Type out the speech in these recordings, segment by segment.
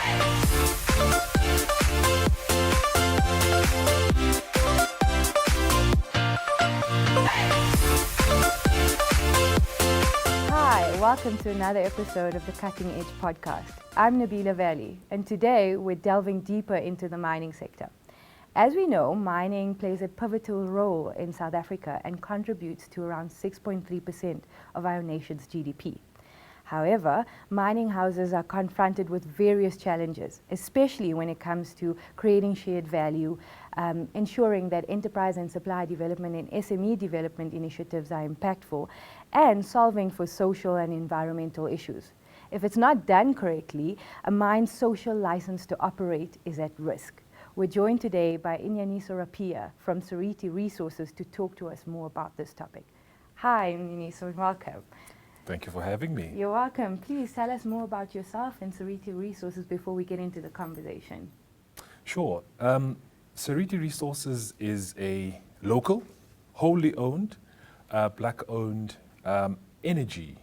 Hi, welcome to another episode of the Cutting Edge podcast. I'm Nabeela Vally, and today we're delving deeper into the mining sector. As we know, mining plays a pivotal role in South Africa and contributes to around 6.3% of our nation's GDP. However, mining houses are confronted with various challenges, especially when it comes to creating shared value, ensuring that enterprise and supply development and SME development initiatives are impactful, and solving for social and environmental issues. If it's not done correctly, a mine's social license to operate is at risk. We're joined today by Nyaniso Rapiya from Seriti Resources to talk to us more about this topic. Hi, Nyaniso, welcome. Thank you for having me. You're welcome. Please tell us more about yourself and Seriti Resources before we get into the conversation. Sure. Seriti Resources is a local, wholly owned, black-owned energy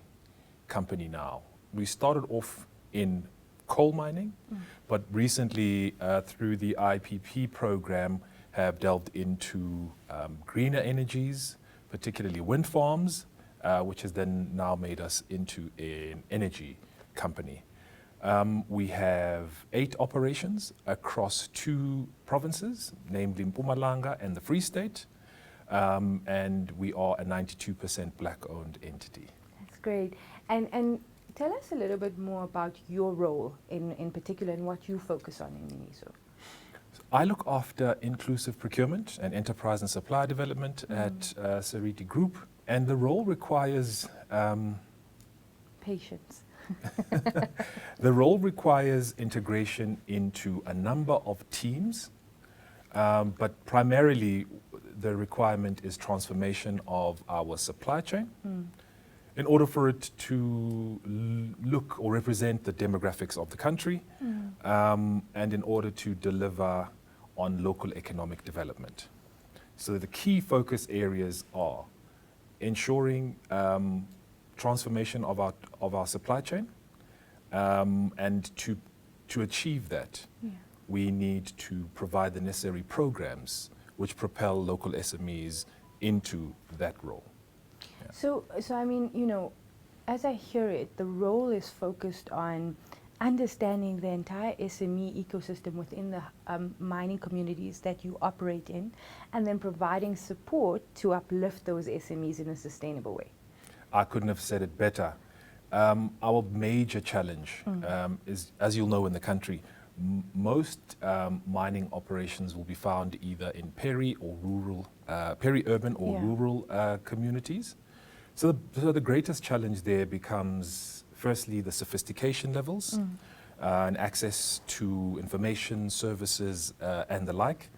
company now. We started off in coal mining, but recently through the IPP program have delved into greener energies, particularly wind farms, which has then now made us into an energy company. We have 8 operations across 2 provinces, namely Mpumalanga and the Free State, and we are a 92% black-owned entity. That's great. And tell us a little bit more about your role in particular and what you focus on in Nyaniso. I look after inclusive procurement and enterprise and supply development at Seriti Group, and the role requires patience. The role requires integration into a number of teams, but primarily the requirement is transformation of our supply chain in order for it to look or represent the demographics of the country, and in order to deliver on local economic development. So the key focus areas are ensuring transformation of our supply chain, and to achieve that, we need to provide the necessary programs which propel local SMEs into that role. Yeah. So I mean, you know, as I hear it, the role is focused on understanding the entire SME ecosystem within the mining communities that you operate in, and then providing support to uplift those SMEs in a sustainable way. I couldn't have said it better. Our major challenge is, as you'll know in the country, most mining operations will be found either in peri-urban or rural communities. So the greatest challenge there becomes firstly the sophistication levels and access to information, services and the like.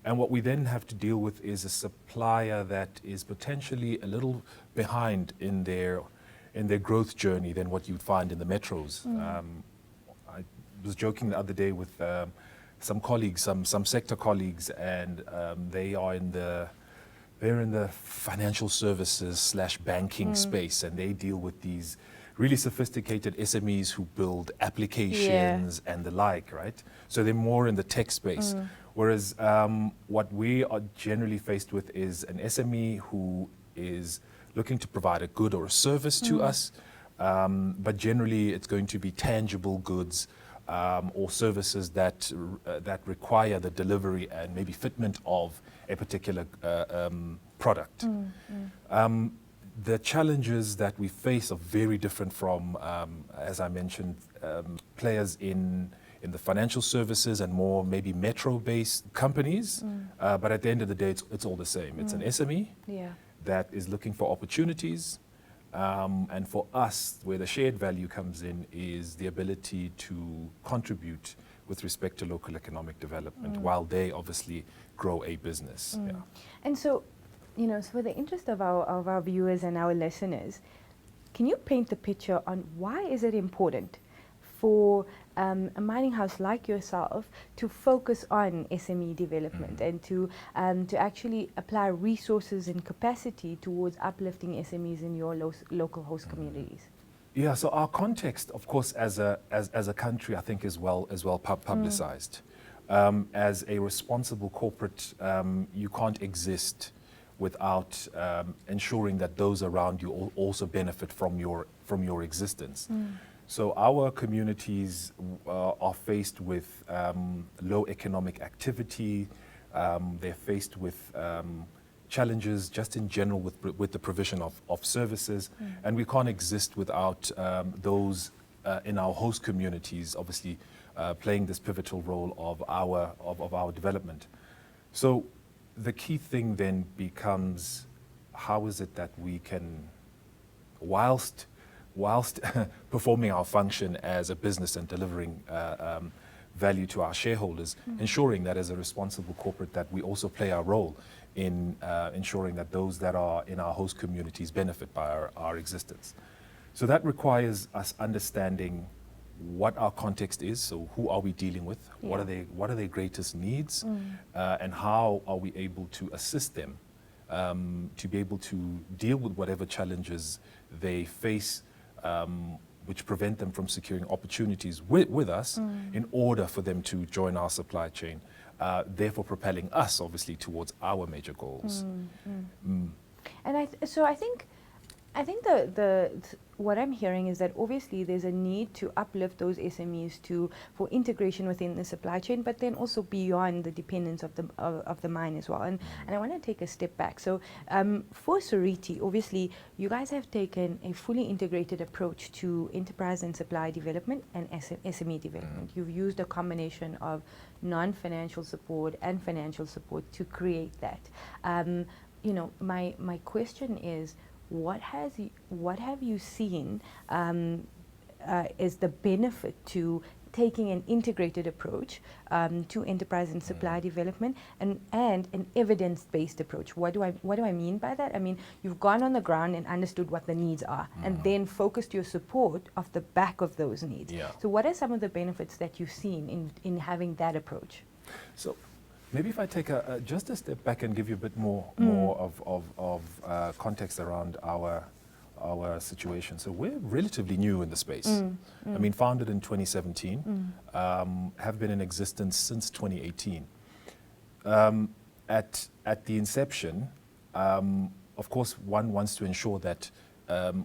And what we then have to deal with is a supplier that is potentially a little behind in their growth journey than what you'd find in the metros. I was joking the other day with some colleagues, some sector colleagues, and they're in the financial services / banking space, and they deal with these really sophisticated SMEs who build applications and the like, right? So they're more in the tech space. Whereas what we are generally faced with is an SME who is looking to provide a good or a service to us, but generally it's going to be tangible goods or services that require the delivery and maybe fitment of a particular product. The challenges that we face are very different from, as I mentioned, players in the financial services and more maybe metro-based companies. But at the end of the day, it's all the same. It's an SME that is looking for opportunities. And for us, where the shared value comes in is the ability to contribute with respect to local economic development while they obviously grow a business. And so, you know, so for the interest of our viewers and our listeners, can you paint the picture on why is it important for a mining house like yourself to focus on SME development and to actually apply resources and capacity towards uplifting SMEs in your local host communities? Yeah, so our context, of course, as a country, I think is well publicized. As a responsible corporate, you can't exist without ensuring that those around you also benefit from your existence. So our communities are faced with low economic activity. They're faced with challenges just in general with the provision of services, and we can't exist without those in our host communities, obviously playing this pivotal role of our development. So the key thing then becomes, how is it that we can, whilst performing our function as a business and delivering value to our shareholders, ensuring that as a responsible corporate that we also play our role in ensuring that those that are in our host communities benefit by our existence. So that requires us understanding what our context is. So who are we dealing with? Yeah. What are their greatest needs? And how are we able to assist them to be able to deal with whatever challenges they face, which prevent them from securing opportunities with us in order for them to join our supply chain, therefore propelling us obviously towards our major goals. And so I think the what I'm hearing is that obviously there's a need to uplift those SMEs for integration within the supply chain, but then also beyond the dependence of the mine as well. And I want to take a step back. So for Seriti, obviously you guys have taken a fully integrated approach to enterprise and supply development and SME development. You've used a combination of non-financial support and financial support to create that. You know, my question is, what have you seen is the benefit to taking an integrated approach to enterprise and supply development and an evidence-based approach? What do I mean by that? I mean, you've gone on the ground and understood what the needs are and then focused your support off the back of those needs. Yeah. So what are some of the benefits that you've seen in having that approach? So maybe if I take just a step back and give you a bit more of context around our situation. So we're relatively new in the space. I mean, founded in 2017, have been in existence since 2018. At the inception, of course, one wants to ensure that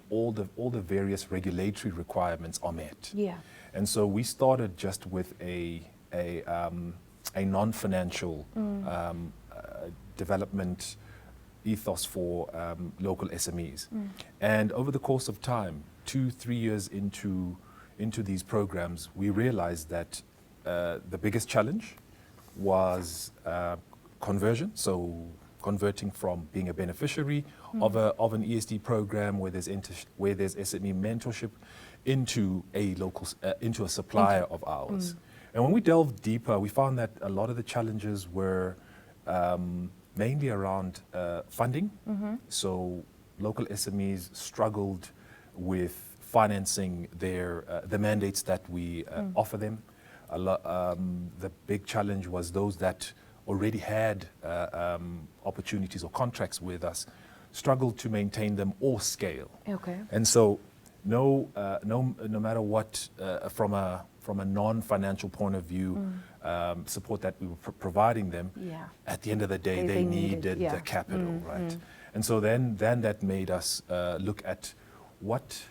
all the various regulatory requirements are met. Yeah. And so we started just with a non-financial development ethos for local SMEs. And over the course of time, 2-3 years into these programs, we realized that the biggest challenge was conversion. So converting from being a beneficiary of an ESD program where there's SME mentorship into a supplier of ours. And when we delved deeper, we found that a lot of the challenges were mainly around funding. So local SMEs struggled with financing the mandates that we offer them. The big challenge was those that already had opportunities or contracts with us struggled to maintain them or scale. Okay. And so no matter what, from a non-financial point of view, support that we were providing them, at the end of the day, they needed the capital, right? And so then that made us look at what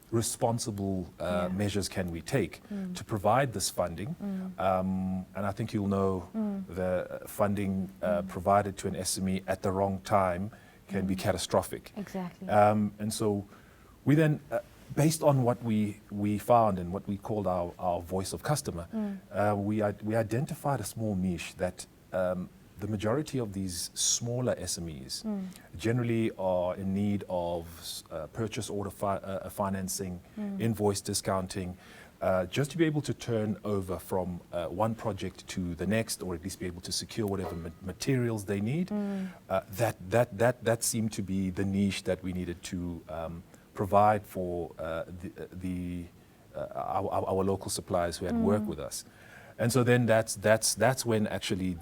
responsible measures can we take to provide this funding. And I think you'll know the funding provided to an SME at the wrong time can be catastrophic. Exactly. And so we then, based on what we found and what we called our voice of customer, we identified a small niche that the majority of these smaller SMEs generally are in need of purchase order financing, invoice discounting, just to be able to turn over from one project to the next, or at least be able to secure whatever materials they need. That seemed to be the niche that we needed to provide for our local suppliers who had worked with us. And so then that's when actually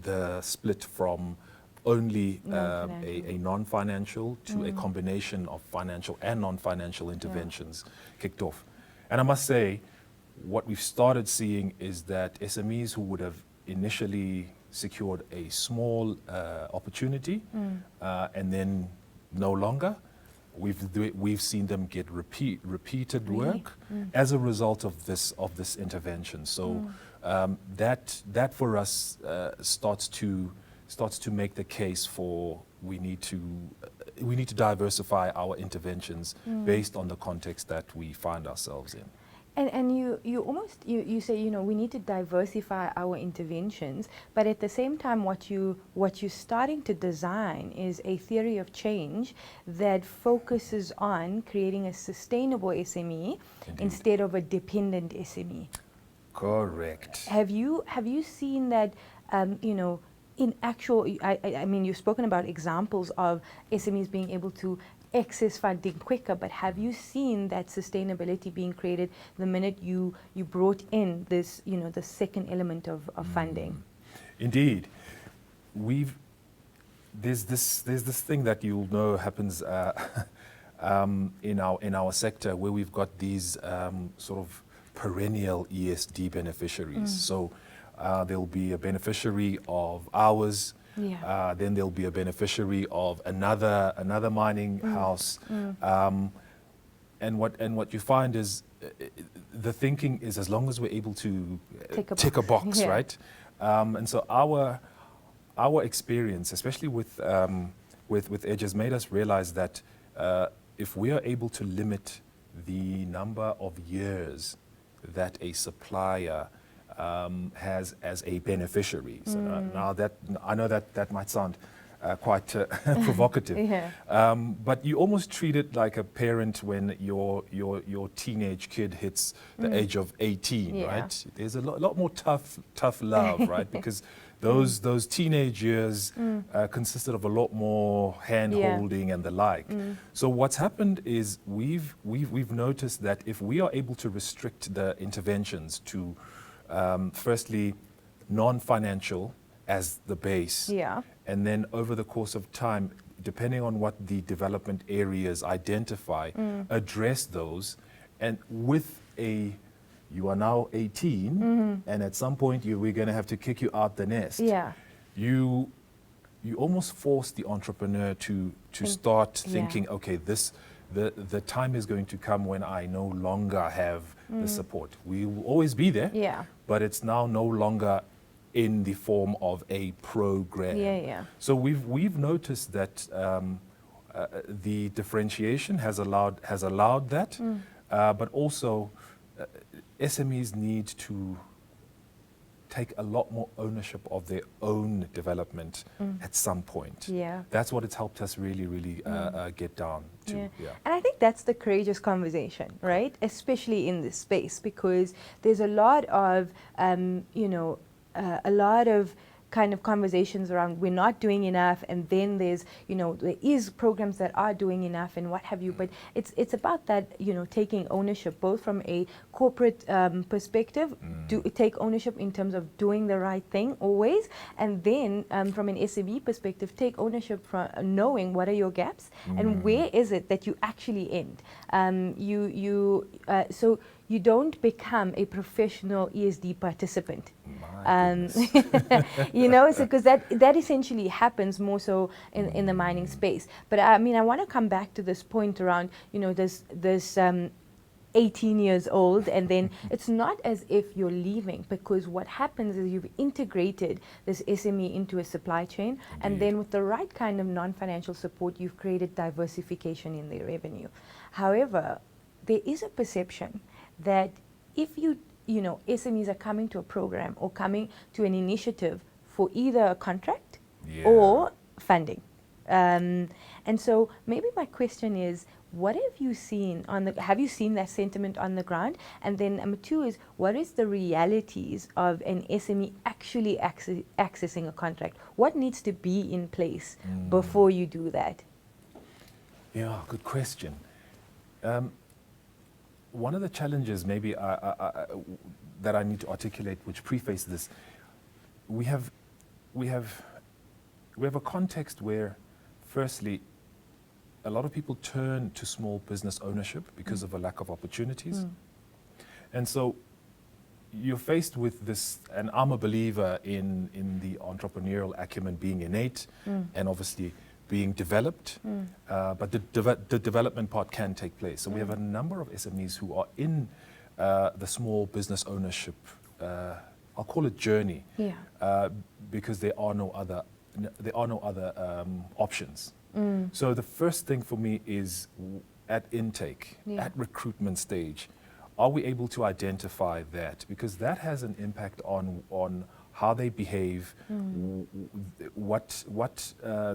the split from only Non-financial. a non-financial to a combination of financial and non-financial interventions kicked off. And I must say, what we've started seeing is that SMEs who would have initially secured a small opportunity and then no longer, we've seen them get repeated work as a result of this intervention. So that for us starts to make the case for we need to diversify our interventions based on the context that we find ourselves in. And you say, you know, we need to diversify our interventions, but at the same time what you're starting to design is a theory of change that focuses on creating a sustainable SME instead of a dependent SME. Correct. Have you seen that, you know, in actual, I mean, you've spoken about examples of SMEs being able to access funding quicker, but have you seen that sustainability being created the minute you brought in this, you know, the second element of funding? Indeed. There's this thing that you'll know happens in our sector where we've got these sort of perennial ESD beneficiaries. So there'll be a beneficiary of ours. Yeah. Then there'll be a beneficiary of another mining house, and what you find is the thinking is as long as we're able to tick a box, Yeah. right? And so our experience, especially with Edge, has made us realize that if we are able to limit the number of years that a supplier has as a beneficiary. So now that I know that might sound quite provocative, Yeah. but you almost treat it like a parent when your teenage kid hits the age of 18, Yeah. right? There's a lot more tough love, right? Because those teenage years consisted of a lot more hand holding and the like. So what's happened is we've noticed that if we are able to restrict the interventions to firstly, non-financial as the base. Yeah. And then over the course of time, depending on what the development areas identify, address those. And with you are now 18, and at some point we're going to have to kick you out the nest. Yeah. You almost force the entrepreneur to start thinking, okay, the time is going to come when I no longer have the support. We will always be there, but it's now no longer in the form of a program. So we've noticed that the differentiation has allowed that, but also SMEs need to take a lot more ownership of their own development at some point. Yeah. That's what it's helped us really get down to. Yeah. And I think that's the courageous conversation, right? Especially in this space, because there's a lot of, a lot of kind of conversations around we're not doing enough, and then there's, there is programs that are doing enough and what have you, but it's about that, taking ownership, both from a corporate perspective, take ownership in terms of doing the right thing always, and then from an SME perspective, take ownership from knowing what are your gaps and where is it that you actually end. So you don't become a professional ESD participant. So because that essentially happens more so in the mining space. But I mean, I want to come back to this point around, this 18 years old, and then it's not as if you're leaving, because what happens is you've integrated this SME into a supply chain, and then with the right kind of non-financial support, you've created diversification in their revenue. However, there is a perception that if SMEs are coming to a program or coming to an initiative for either a contract or funding. And so maybe my question is, what have you seen have you seen that sentiment on the ground? And then number two is, what is the realities of an SME actually accessing a contract? What needs to be in place before you do that? Yeah, good question. One of the challenges maybe that I need to articulate, which preface this, we have we have a context where, firstly, a lot of people turn to small business ownership because of a lack of opportunities. And so you're faced with this, and I'm a believer in the entrepreneurial acumen being innate and obviously being developed, but the development part can take place. So we have a number of SMEs who are in the small business ownership, I'll call it journey, because there are no other options. So the first thing for me is at intake, at recruitment stage, are we able to identify that? Because that has an impact on how they behave, what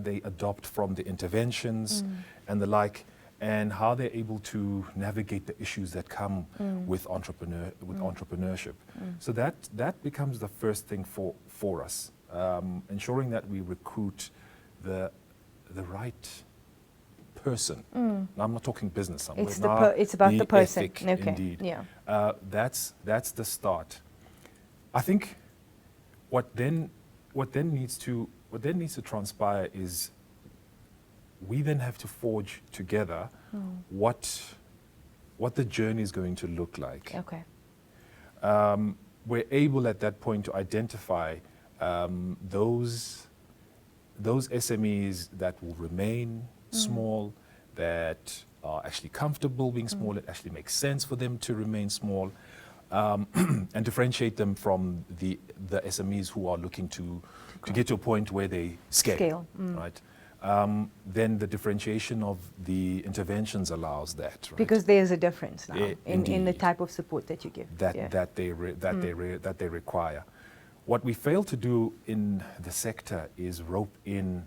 they adopt from the interventions and the like, and how they're able to navigate the issues that come with entrepreneurship. So that becomes the first thing for us, ensuring that we recruit the right person. Now, I'm not talking business. It's about the person. Ethic, okay. Indeed. Yeah. That's the start. I think what then needs to transpire is we then have to forge together what the journey is going to look like. Okay. We're able at that point to identify those SMEs that will remain small, that are actually comfortable being small, it actually makes sense for them to remain small, and differentiate them from the SMEs who are looking to get to a point where they scale. Right? Then the differentiation of the interventions allows that. Right? Because there's a difference now in the type of support that you give. That they require. What we fail to do in the sector is rope in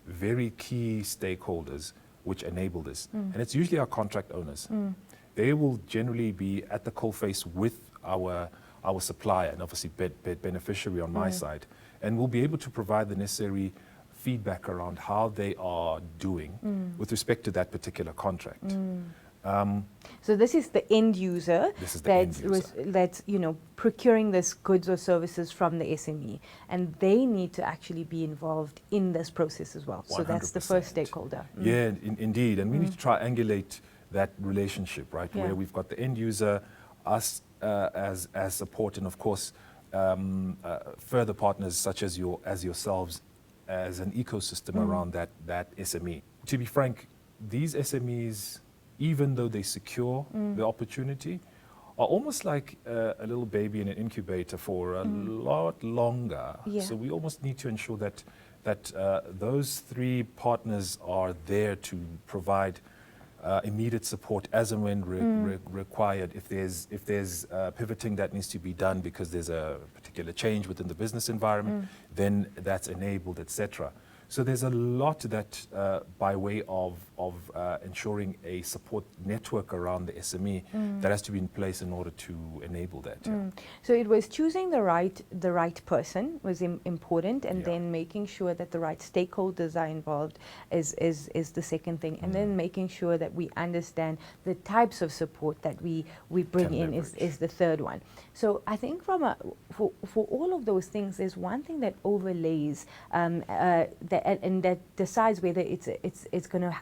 very key stakeholders which enable this. And it's usually our contract owners. They will generally be at the coalface with our supplier and obviously beneficiary on my side, and we'll be able to provide the necessary feedback around how they are doing with respect to that particular contract. So this is the end user that's procuring this goods or services from the SME, and they need to actually be involved in this process as well. 100%. So that's the first stakeholder. Yeah, indeed, and we need to triangulate that relationship, right? Where we've got the end user, us as support, and of course further partners such as yourselves as an ecosystem around that SME. To be frank, these SMEs, even though they secure the opportunity, are almost like a little baby in an incubator for a lot longer. So we almost need to ensure that those three partners are there to provide immediate support as and when required. If there's pivoting that needs to be done because there's a particular change within the business environment, then that's enabled, etc. So there's a lot that by way of ensuring a support network around the SME that has to be in place in order to enable that. So it was choosing the right person was important, and then making sure that the right stakeholders are involved is the second thing, and then making sure that we understand the types of support that we bring in is the third one. So I think for all of those things, there's one thing that overlays that decides whether it's going to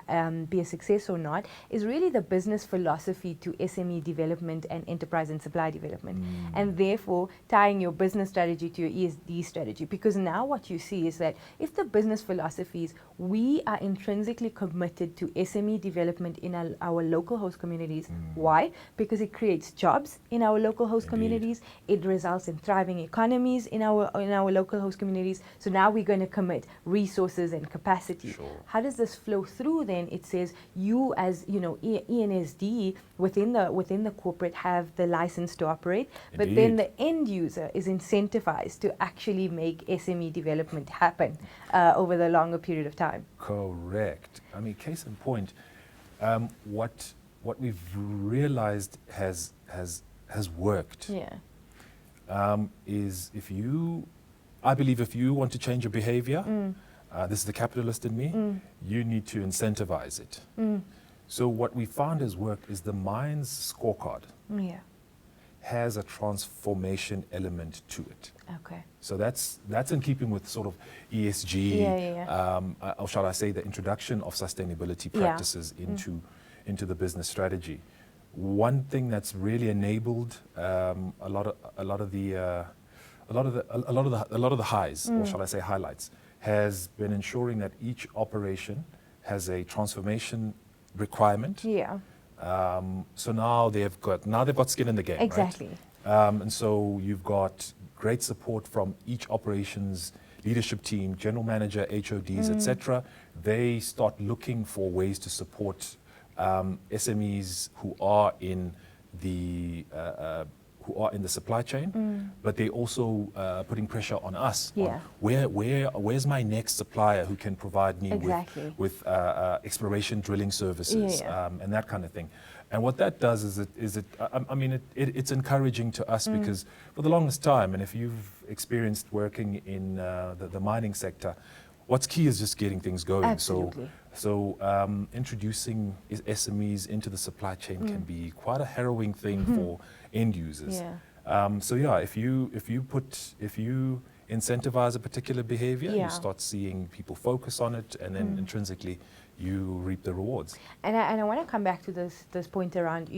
be a success or not, is really the business philosophy to SME development and enterprise and supply development, and therefore tying your business strategy to your ESD strategy. Because now what you see is that if the business philosophies, we are intrinsically committed to SME development in our local host communities. Why? Because it creates jobs in our local host communities. It results in thriving economies in our local host communities. So now we're going to commit resources and capacity. How does this flow through then? It says you as ENSD within the corporate have the license to operate, but then the end user is incentivized to actually make SME development happen over the longer period of time. Correct. I mean, case in point, what we've realized has worked. Is I believe if you want to change your behavior, this is the capitalist in me, you need to incentivize it. So what we found has worked is the Minds scorecard. has a transformation element to it. Okay. So that's in keeping with sort of ESG, or shall I say the introduction of sustainability practices into the business strategy. One thing that's really enabled a lot of the highs, or shall I say highlights, has been ensuring that each operation has a transformation requirement. Yeah. So now they've got skin in the game. Exactly. Right? And so you've got great support from each operations leadership team, general manager, HODs, etc. They start looking for ways to support SMEs who are in the supply chain, but they also putting pressure on us. Yeah. On where's my next supplier who can provide me with exploration drilling services and that kind of thing. And what that does is it's encouraging to us because for the longest time, and if you've experienced working in the mining sector, what's key is just getting things going. Absolutely. So introducing SMEs into the supply chain can be quite a harrowing thing for end users. Yeah. If you incentivize a particular behavior, you start seeing people focus on it, and then intrinsically you reap the rewards. And I want to come back to this point around,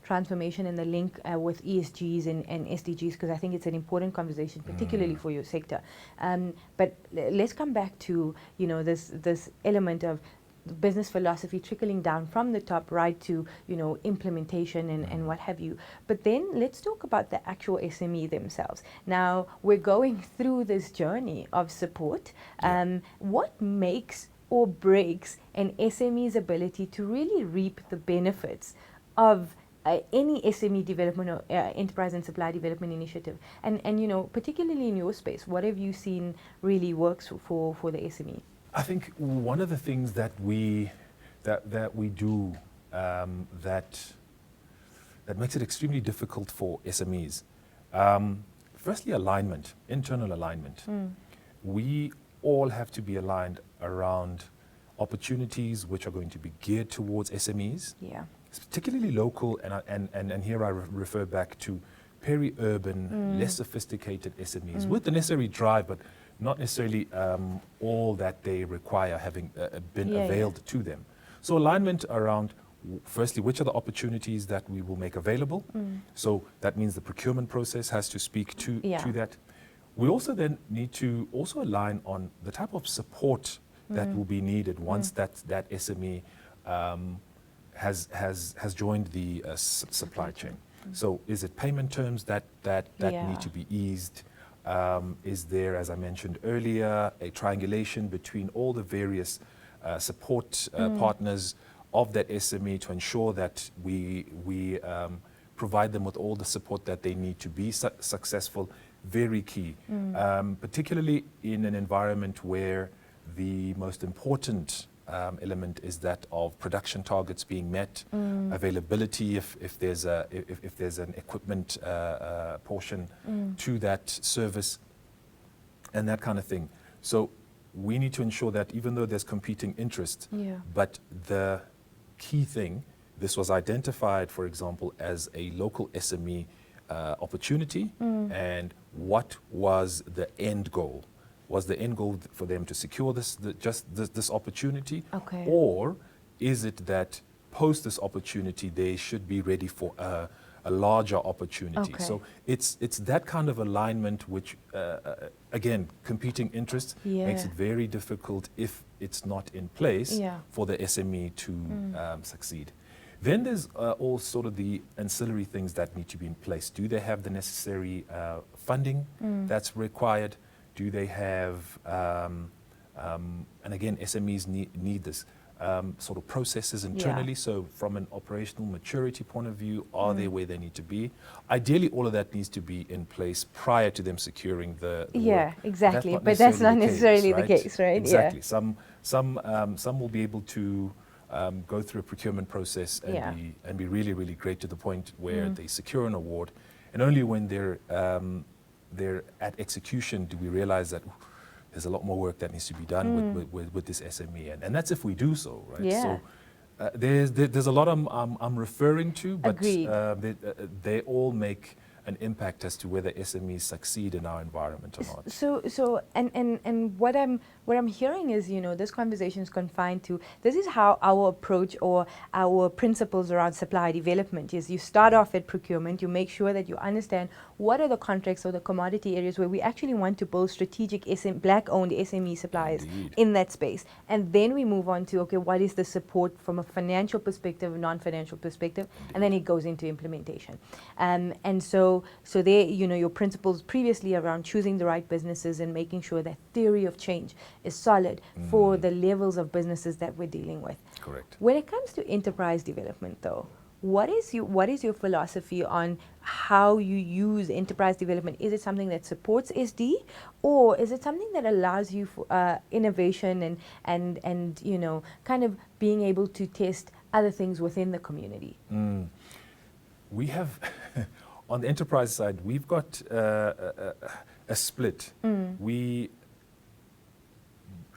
transformation and the link with ESGs and SDGs, because I think it's an important conversation, particularly for your sector. But let's come back to, this element of business philosophy trickling down from the top right to, implementation and what have you. But then let's talk about the actual SME themselves. Now, we're going through this journey of support. What makes or breaks an SME's ability to really reap the benefits of any SME development or enterprise and supply development initiative? And particularly in your space, what have you seen really works for the SME? I think one of the things that we do that makes it extremely difficult for SMEs, firstly, alignment, internal alignment. We all have to be aligned around opportunities which are going to be geared towards SMEs, particularly local, and here I refer back to peri-urban, less sophisticated SMEs with the necessary drive, but not necessarily all that they require having been availed to them. So alignment around, firstly, which are the opportunities that we will make available. So that means the procurement process has to speak to that. We also then need to also align on the type of support that will be needed once that SME has joined the supply chain. So is it payment terms that need to be eased? Is there, as I mentioned earlier, a triangulation between all the various support partners of that SME to ensure that we provide them with all the support that they need to be successful? Very key, particularly in an environment where the most important element is that of production targets being met, availability if there's an equipment portion to that service, and that kind of thing. So we need to ensure that even though there's competing interest, but the key thing, this was identified, for example, as a local SME opportunity, and what was the end goal? Was the end goal for them to secure this opportunity? Okay. Or is it that post this opportunity they should be ready for a larger opportunity? Okay. So it's that kind of alignment which, again, competing interests makes it very difficult if it's not in place for the SME to succeed. Then there's all sort of the ancillary things that need to be in place. Do they have the necessary funding that's required? Do they have, and again, SMEs need this, sort of processes internally. So from an operational maturity point of view, are they where they need to be? Ideally, all of that needs to be in place prior to them securing the work. Exactly. But that's not necessarily the case, right? Exactly. Some will be able to go through a procurement process and be really, really great to the point where they secure an award. And only when they're at execution do we realize that there's a lot more work that needs to be done with this SME, and that's if we do so, right? Yeah. So there's a lot I'm referring to, but they all make an impact as to whether SMEs succeed in our environment or not. And what I'm hearing is, this conversation is confined to, this is how our approach or our principles around supply development is. You start off at procurement, you make sure that you understand what are the contracts or the commodity areas where we actually want to build strategic black-owned SME suppliers Indeed. in that space. And then we move on to, okay, what is the support from a financial perspective, a non-financial perspective, and then it goes into implementation. And so there, your principles previously around choosing the right businesses and making sure that theory of change is solid for the levels of businesses that we're dealing with. Correct. When it comes to enterprise development, though, what is your philosophy on how you use enterprise development? Is it something that supports SD, or is it something that allows you for innovation and kind of being able to test other things within the community? We have, on the enterprise side, we've got a split. We,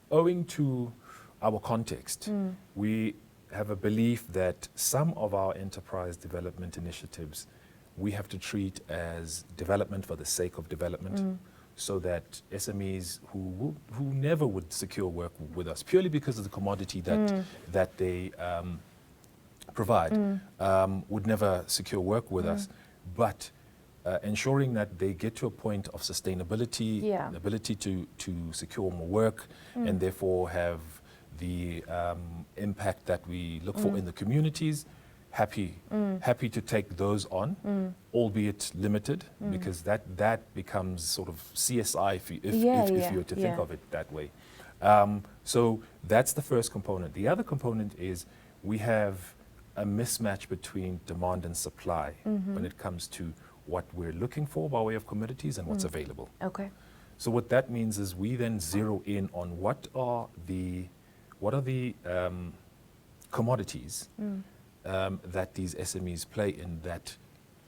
owing to our context, we have a belief that some of our enterprise development initiatives we have to treat as development for the sake of development, so that SMEs who never would secure work with us purely because of the commodity that they provide would never secure work with us, but ensuring that they get to a point of sustainability, the ability to secure more work, and therefore have the impact that we look for in the communities. Happy to take those on, albeit limited, because that becomes sort of CSI if you were to think of it that way. So that's the first component. The other component is we have a mismatch between demand and supply when it comes to what we're looking for by way of commodities and what's available. Okay. So what that means is we then zero in on what are the commodities that these SMEs play in that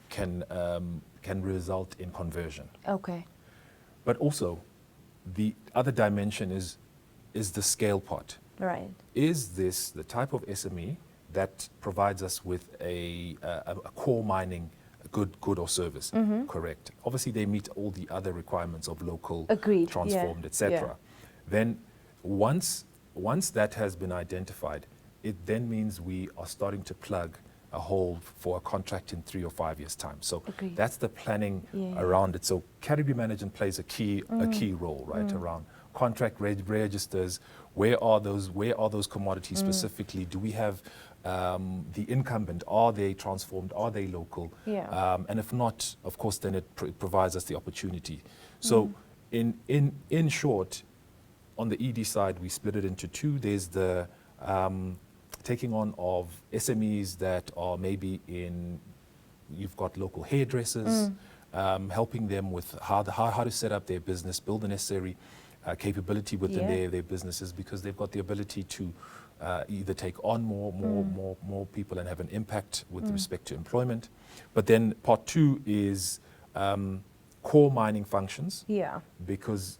can result in conversion. Okay. But also, the other dimension is the scale part. Right. Is this the type of SME that provides us with a core mining good or service? Correct. Obviously, they meet all the other requirements of local, Agreed. transformed, etc. Then once that has been identified, it then means we are starting to plug a hole for a contract in 3 or 5 years' time. So Agreed. that's the planning around it. So category management plays a key role, right, around contract registers. Where are those commodities specifically? Do we have the incumbent? Are they transformed? Are they local? And if not, of course, then it provides us the opportunity. So in short, on the ED side, we split it into two. There's the taking on of SMEs that are maybe you've got local hairdressers, helping them with how to set up their business, build the necessary capability within their businesses, because they've got the ability to either take on more people and have an impact with respect to employment. But then part two is core mining functions, because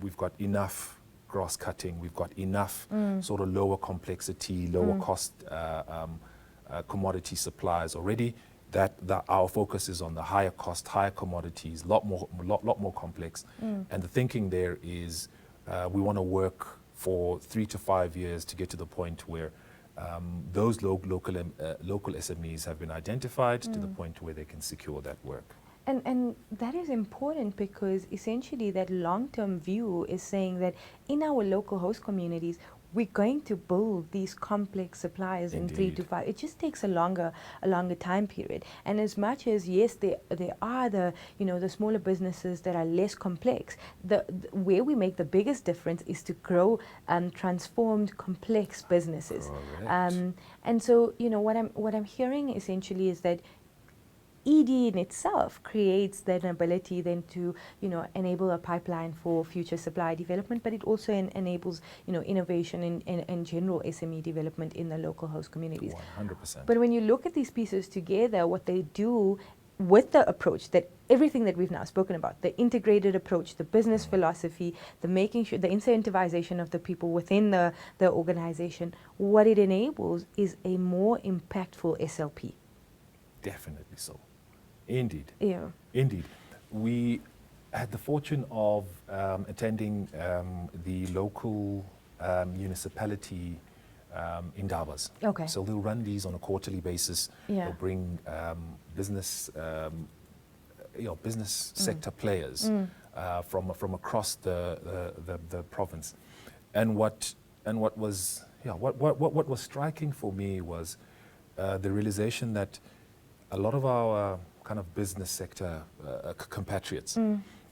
we've got enough grass cutting, we've got enough sort of lower complexity, lower cost commodity suppliers already, that our focus is on the higher cost, higher commodities, lot more complex. And the thinking there is we want to work for 3 to 5 years to get to the point where those local SMEs have been identified to the point where they can secure that work. And that is important, because essentially that long-term view is saying that in our local host communities, we're going to build these complex suppliers in 3 to 5. It just takes a longer time period. And as much as, yes, there are the smaller businesses that are less complex, where we make the biggest difference is to grow transformed, complex businesses. And so, what I'm hearing essentially is that ED in itself creates that ability then to, enable a pipeline for future supply development, but it also enables, innovation and general SME development in the local host communities. 100%. But when you look at these pieces together, what they do with the approach, that everything that we've now spoken about, the integrated approach, the business philosophy, the making sure, the incentivization of the people within the organization, what it enables is a more impactful SLP. Definitely so. Indeed. Indeed. We had the fortune of attending the local municipality indabas. Okay. So they'll run these on a quarterly basis. Yeah. They'll bring business sector players from across the province. And what was striking for me was the realization that a lot of our kind of business sector compatriots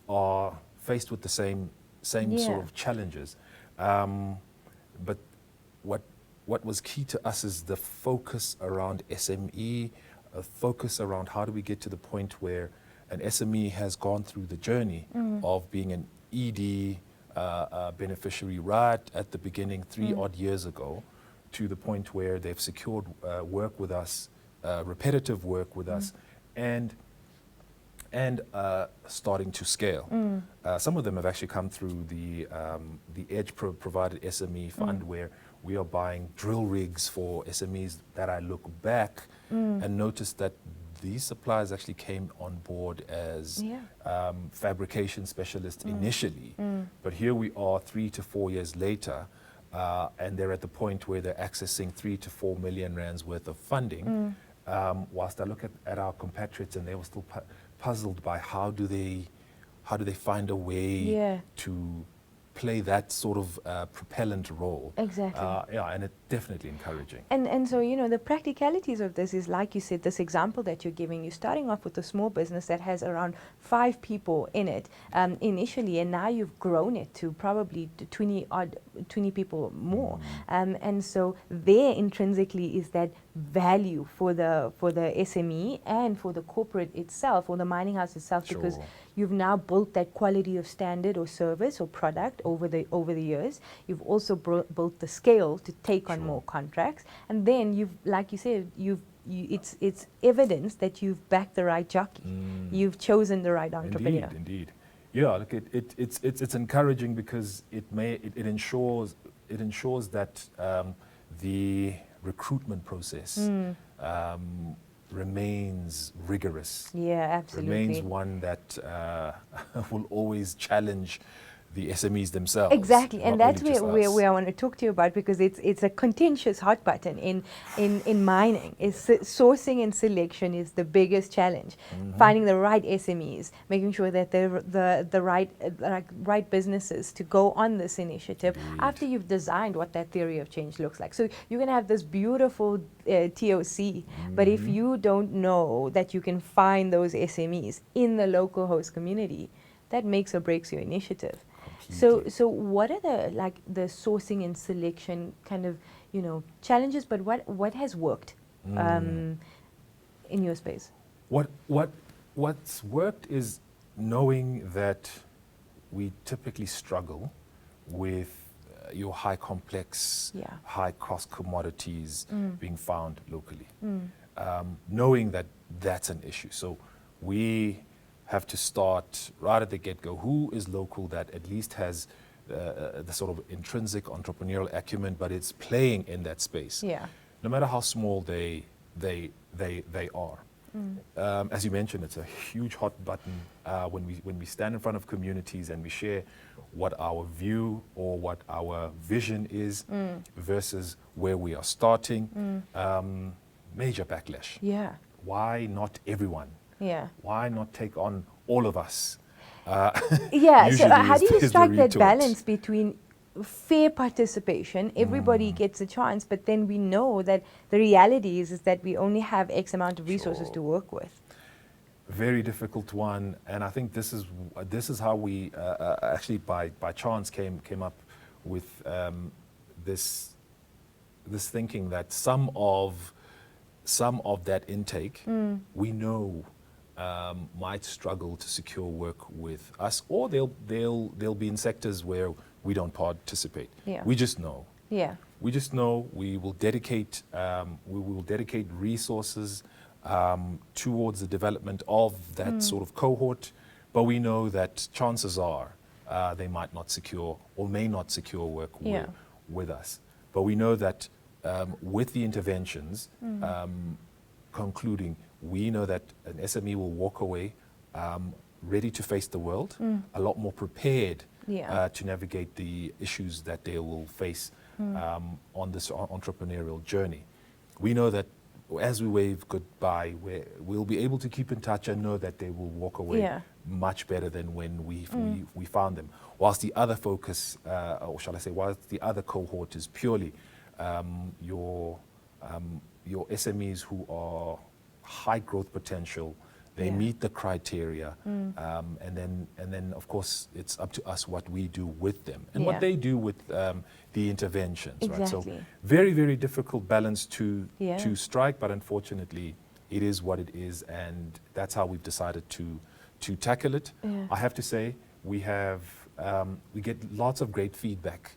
are faced with the same sort of challenges. But what was key to us is the focus around SME, a focus around how do we get to the point where an SME has gone through the journey of being an ED beneficiary right at the beginning 3 odd years ago, to the point where they've secured work with us, repetitive work with us, and starting to scale. Some of them have actually come through the Edge provided SME fund, where we are buying drill rigs for SMEs that I look back and notice that these suppliers actually came on board as fabrication specialists initially. But here we are 3 to 4 years later, and they're at the point where they're accessing 3 to 4 million rands worth of funding. Whilst I look at our compatriots, and they were still puzzled by how do they find a way to play that sort of propellant role. Exactly. And it's definitely encouraging. And so, you know, the practicalities of this is, like you said, this example that you're giving, you're starting off with a small business that has around 5 people in it initially, and now you've grown it to probably 20 people more. And so there intrinsically is that value for the SME and for the corporate itself, or the mining house itself, because you've now built that quality of standard or service or product over the years. You've also built the scale to take on more contracts, and then you've, like you said, it's evidence that you've backed the right jockey. You've chosen the right entrepreneur. Indeed. Yeah, look, it's encouraging because it ensures that the recruitment process remains rigorous. Yeah, absolutely. Remains one that will always challenge the SMEs themselves. Exactly, and that's really where I want to talk to you about, because it's a contentious hot button in mining. Sourcing and selection is the biggest challenge. Finding the right SMEs, making sure that they're the right businesses to go on this initiative after you've designed what that theory of change looks like. So you can have this beautiful TOC, but if you don't know that you can find those SMEs in the local host community, that makes or breaks your initiative. So what are the sourcing and selection kind of, you know, challenges, but what has worked in your space? What's worked is knowing that we typically struggle with your high complex, high cost commodities being found locally. Knowing that that's an issue. So we have to start right at the get-go. Who is local that at least has the sort of intrinsic entrepreneurial acumen, but it's playing in that space, no matter how small they are. As you mentioned, it's a huge hot button when we stand in front of communities and we share what our view or what our vision is versus where we are starting. Major backlash. Why not everyone? Why not take on all of us? So how do you strike that balance between fair participation, everybody gets a chance, but then we know that the reality is that we only have X amount of resources to work with? Very difficult one, and I think this is how we actually by chance came up with this thinking that some of that intake we know might struggle to secure work with us, or they'll be in sectors where we don't participate. We just know. We just know we will dedicate resources towards the development of that sort of cohort, but we know that chances are they might not secure or may not secure work with us. But we know that with the interventions concluding, we know that an SME will walk away ready to face the world, a lot more prepared Yeah. to navigate the issues that they will face on this entrepreneurial journey. We know that as we wave goodbye, we'll be able to keep in touch and know that they will walk away Yeah. much better than when we found them. Whilst the other focus, or shall I say, whilst the other cohort is purely your SMEs who are high growth potential. They Yeah. meet the criteria, and then of course it's up to us what we do with them and Yeah. what they do with the interventions. Right? So Exactly. very, very difficult balance to Yeah. strike, but unfortunately it is what it is, and that's how we've decided to tackle it. Yeah. I have to say we get lots of great feedback.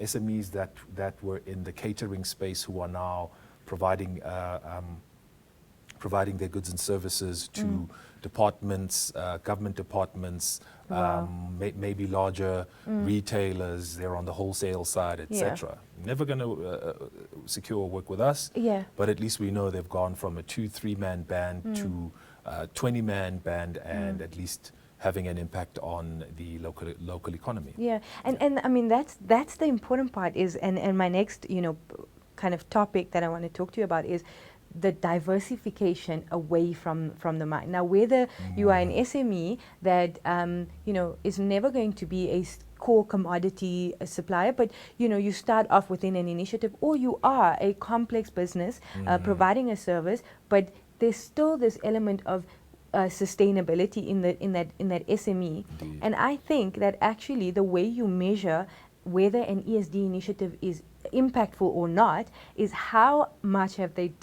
SMEs that were in the catering space who are now providing their goods and services to departments, government departments, Wow. maybe larger retailers. They're on the wholesale side, etc. Never going to secure work with us, Yeah. but at least we know they've gone from a 2-3 man band to a 20-man band, and at least having an impact on the local economy. Yeah, and I mean that's the important part is, and my next kind of topic that I want to talk to you about is the diversification away from the mine. Now, whether you are an SME that is never going to be a core commodity supplier, but you start off within an initiative, or you are a complex business providing a service, but there's still this element of sustainability in that SME. Indeed. And I think that actually the way you measure whether an ESD initiative is impactful or not is how much have they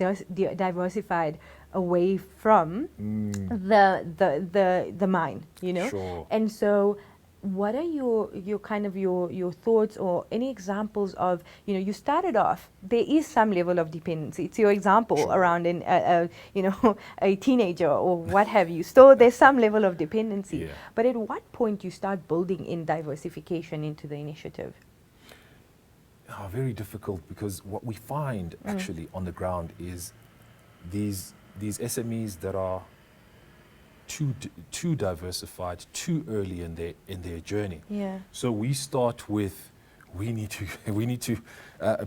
diversified away from the mine, Sure. And so what are your kind of your thoughts or any examples of, you started off, there is some level of dependency. It's your example Sure. around a teenager or what have you. So there's some level of dependency. Yeah. But at what point you start building in diversification into the initiative? Very difficult, because what we find actually on the ground is these SMEs that are too diversified, too early in their journey. Yeah. So we start with we need to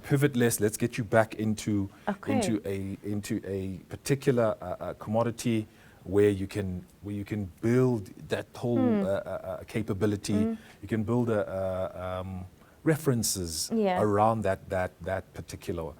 pivot less. Let's get you back into a particular commodity where you can build that whole capability. You can build references around that particular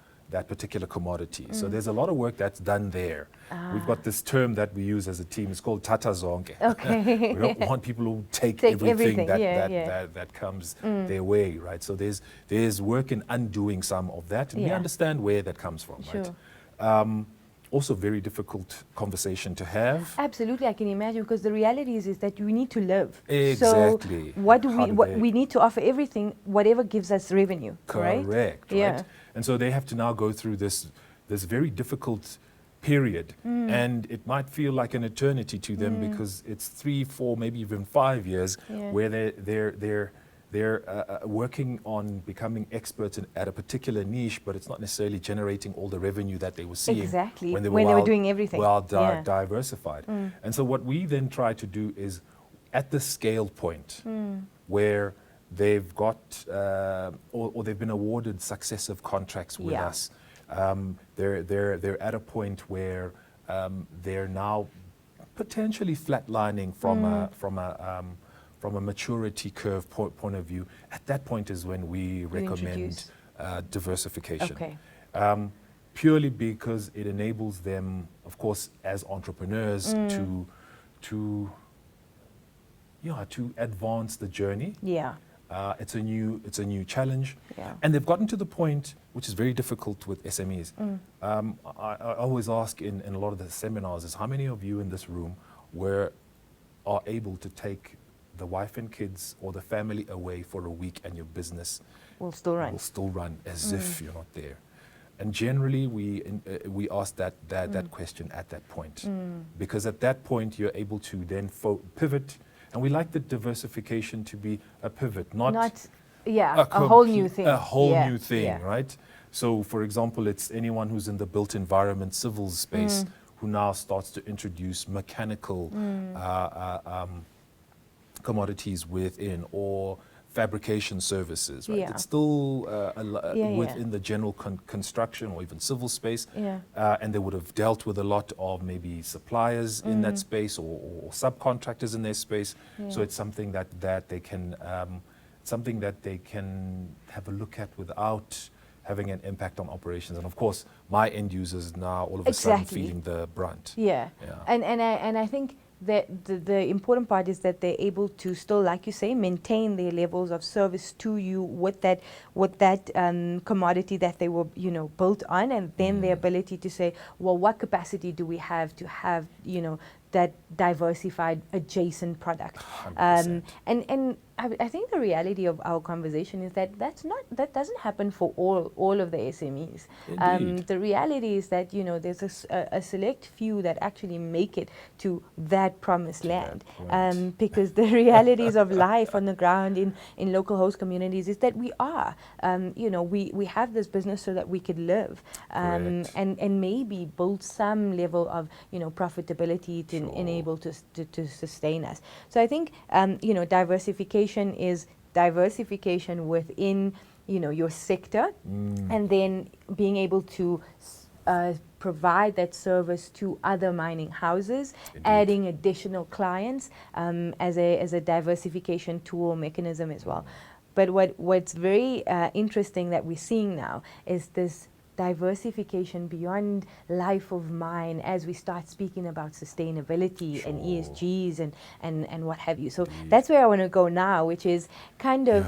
commodity. So there's a lot of work that's done there. We've got this term that we use as a team. It's called Tata Zonke. Okay. We don't want people who take everything that comes their way, right? So there's work in undoing some of that, and we understand where that comes from, Sure. right? Also very difficult conversation to have. Absolutely, I can imagine, because the reality is that we need to live. Exactly. So what we need to offer everything, whatever gives us revenue. Correct, right? Yeah. And so they have to now go through this very difficult period, and it might feel like an eternity to them because it's 3, 4, maybe even 5 years where they're working on becoming experts at a particular niche, but it's not necessarily generating all the revenue that they were seeing when they were doing everything. Diversified. And so what we then try to do is, at the scale point where they've got or they've been awarded successive contracts with us, they're at a point where they're now potentially flatlining from a maturity curve point of view. At that point is when we recommend diversification. Okay. Purely because it enables them, of course, as entrepreneurs to advance the journey. Yeah. It's a new challenge, Yeah. and they've gotten to the point which is very difficult with SMEs. I always ask in a lot of the seminars is, how many of you in this room are able to take the wife and kids or the family away for a week, and your business will still run as if you're not there? And generally we ask that question at that point, because at that point you're able to then pivot. And we like the diversification to be a pivot, not a whole new thing. A whole new thing, right? So, for example, it's anyone who's in the built environment civil space who now starts to introduce mechanical commodities within, or fabrication services, right? Yeah. It's still Yeah. within the general construction or even civil space. Yeah. And they would have dealt with a lot of maybe suppliers in that space, or subcontractors in their space. So it's something that they can have a look at without having an impact on operations. And of course, my end users now all of a sudden feeling the brunt. Yeah. And I think that the important part is that they're able to still, like you say, maintain their levels of service to you with that commodity that they were, built on, and then the ability to say, well, what capacity do we have to have, that diversified adjacent product. And I think the reality of our conversation is that that doesn't happen for all of the SMEs. The reality is that there's a select few that actually make it to that promised land, because the realities of life on the ground in local host communities is that we are, we have this business so that we could live, and maybe build some level of profitability to enable to sustain us. So I think diversification is diversification within your sector, and then being able to provide that service to other mining houses, adding additional clients as a diversification tool mechanism as well. But what's very interesting that we're seeing now is this diversification beyond life of mine as we start speaking about sustainability and ESGs and what have you. So that's where I want to go now, which is kind of,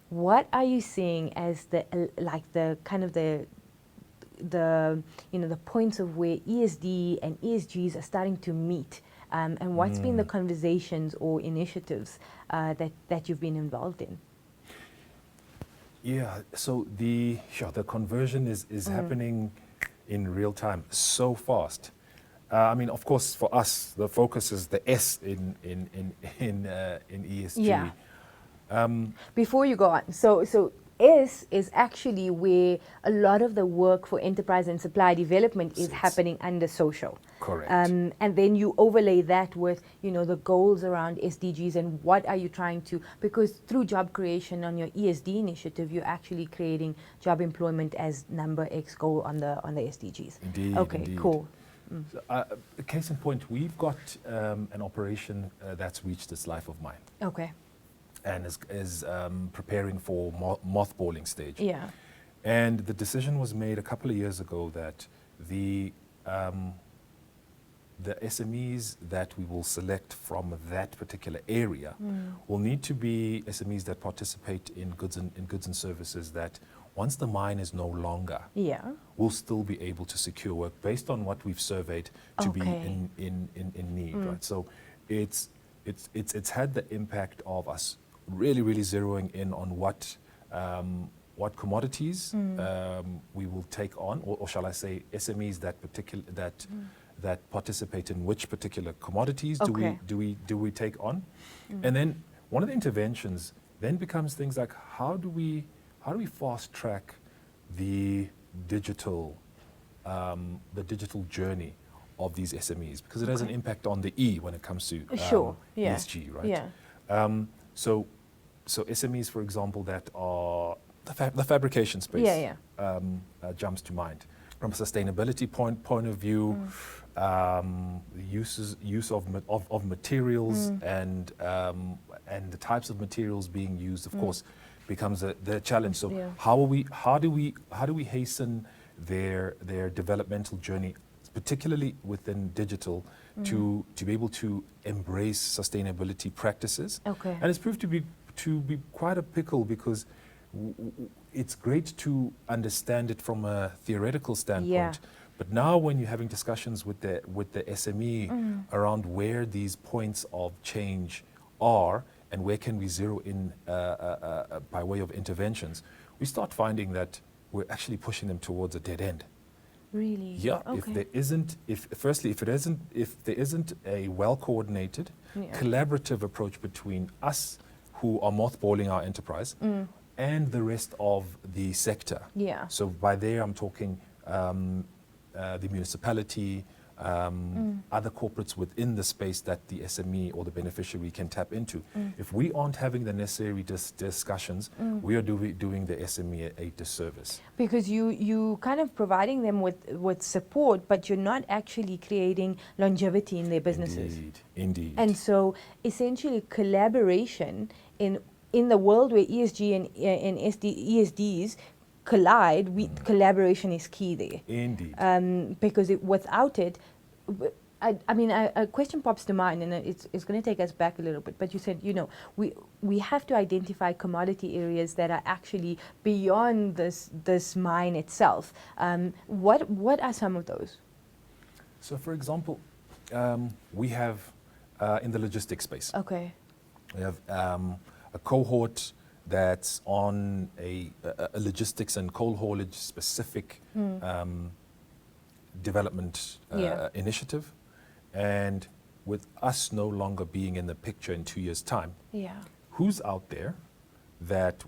what are you seeing as the points of where ESD and ESGs are starting to meet, and what's been the conversations or initiatives that you've been involved in? Yeah, so the conversion is happening in real time so fast. I mean, of course, for us, the focus is the S in ESG. Yeah. Before you go on, so S is actually where a lot of the work for enterprise and supply development is happening under social. Correct. And then you overlay that with, the goals around SDGs and what are you trying to, because through job creation on your ESD initiative, you're actually creating job employment as number X goal on the SDGs. Indeed. Okay, indeed. cool. So, case in point, we've got an operation that's reached its life of mine. Okay. And is preparing for mothballing stage. Yeah. And the decision was made a couple of years ago that the SMEs that we will select from that particular area will need to be SMEs that participate in goods and services that once the mine is no longer, will still be able to secure work based on what we've surveyed to be in need, right? So it's had the impact of us really zeroing in on what commodities we will take on, or shall I say SMEs that participate in which particular commodities do we take on, and then one of the interventions then becomes things like how do we fast track the digital journey of these SMEs, because it has an impact on the E when it comes to ESG, right? Yeah. So SMEs, for example, that are the fabrication space jumps to mind. From a sustainability point of view, use of materials and the types of materials being used, of course, becomes the challenge. So how do we hasten their developmental journey, particularly within digital, to be able to embrace sustainability practices? Okay. And it's proved to be quite a pickle, because it's great to understand it from a theoretical standpoint, but now when you're having discussions with the SME around where these points of change are and where can we zero in by way of interventions, we start finding that we're actually pushing them towards a dead end. Really? Yeah. Okay. If there isn't a well-coordinated, collaborative approach between us who are mothballing our enterprise and the rest of the sector. Yeah. So by there I'm talking the municipality, other corporates within the space that the SME or the beneficiary can tap into. If we aren't having the necessary discussions, we are doing the SME a disservice. Because you kind of providing them with support, but you're not actually creating longevity in their businesses. Indeed. And so essentially collaboration in the world where ESG and ESDs collide, collaboration is key there. Indeed. Because without it, I mean, a question pops to mind, and it's going to take us back a little bit. But you said, we have to identify commodity areas that are actually beyond this mine itself. What are some of those? So, for example, we have in the logistics space. Okay. We have a cohort that's on a logistics and coal haulage specific development initiative. And with us no longer being in the picture in 2 years' time, who's out there that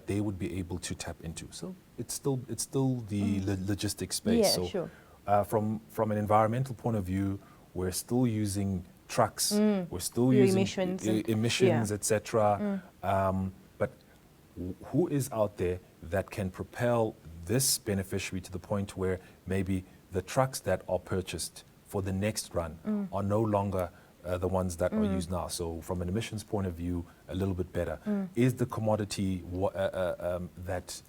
they would be able to tap into? So it's still the logistics space. Yeah, sure. From an environmental point of view, we're still using trucks, we're still using emissions, etc. But who is out there that can propel this beneficiary to the point where maybe the trucks that are purchased for the next run are no longer the ones that are used now? So from an emissions point of view, a little bit better. Is the commodity that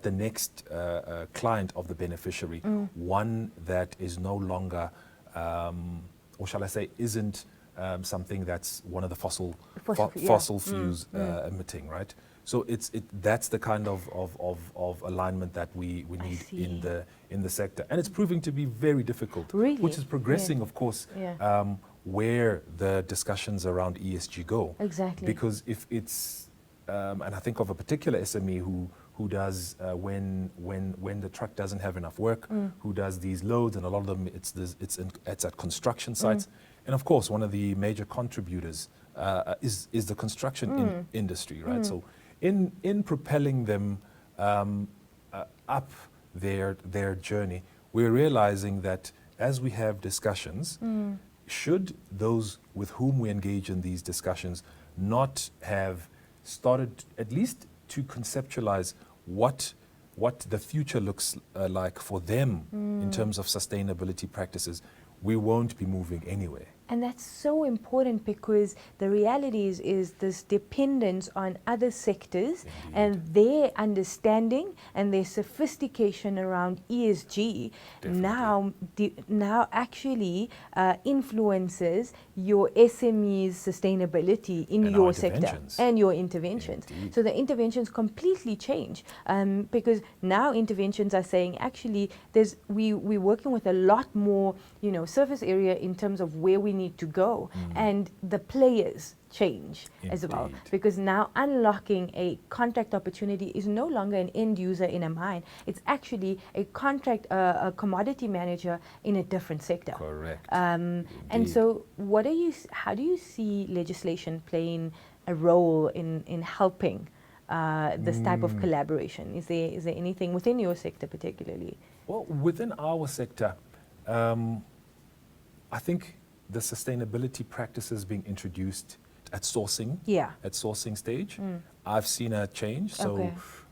the next client of the beneficiary one that is no longer, or shall I say, isn't something that's one of the fossil fuels emitting, right? So that's the kind of alignment that we need in the sector, and it's proving to be very difficult, which is progressing, of course, where the discussions around ESG go. Exactly. Because if it's, and I think of a particular SME who does when the truck doesn't have enough work, who does these loads, and a lot of them it's at construction sites, and of course one of the major contributors is the construction industry, right? So in propelling them up their journey, we're realizing that as we have discussions, should those with whom we engage in these discussions not have started at least to conceptualize what the future looks like for them in terms of sustainability practices, we won't be moving anywhere. And that's so important, because the reality is this dependence on other sectors and their understanding and their sophistication around ESG now actually influences your SME's sustabeility in your sector and your interventions. Indeed. So the interventions completely change, because now interventions are saying actually we're working with a lot more surface area in terms of where we need to go, and the players change as well, because now unlocking a contract opportunity is no longer an end user in a mine, it's actually a a commodity manager in a different sector. Correct. And so how do you see legislation playing a role in helping this type of collaboration? Is there anything within your sector particularly? Well, within our sector, I think the sustainability practices being introduced at sourcing stage, I've seen a change. So,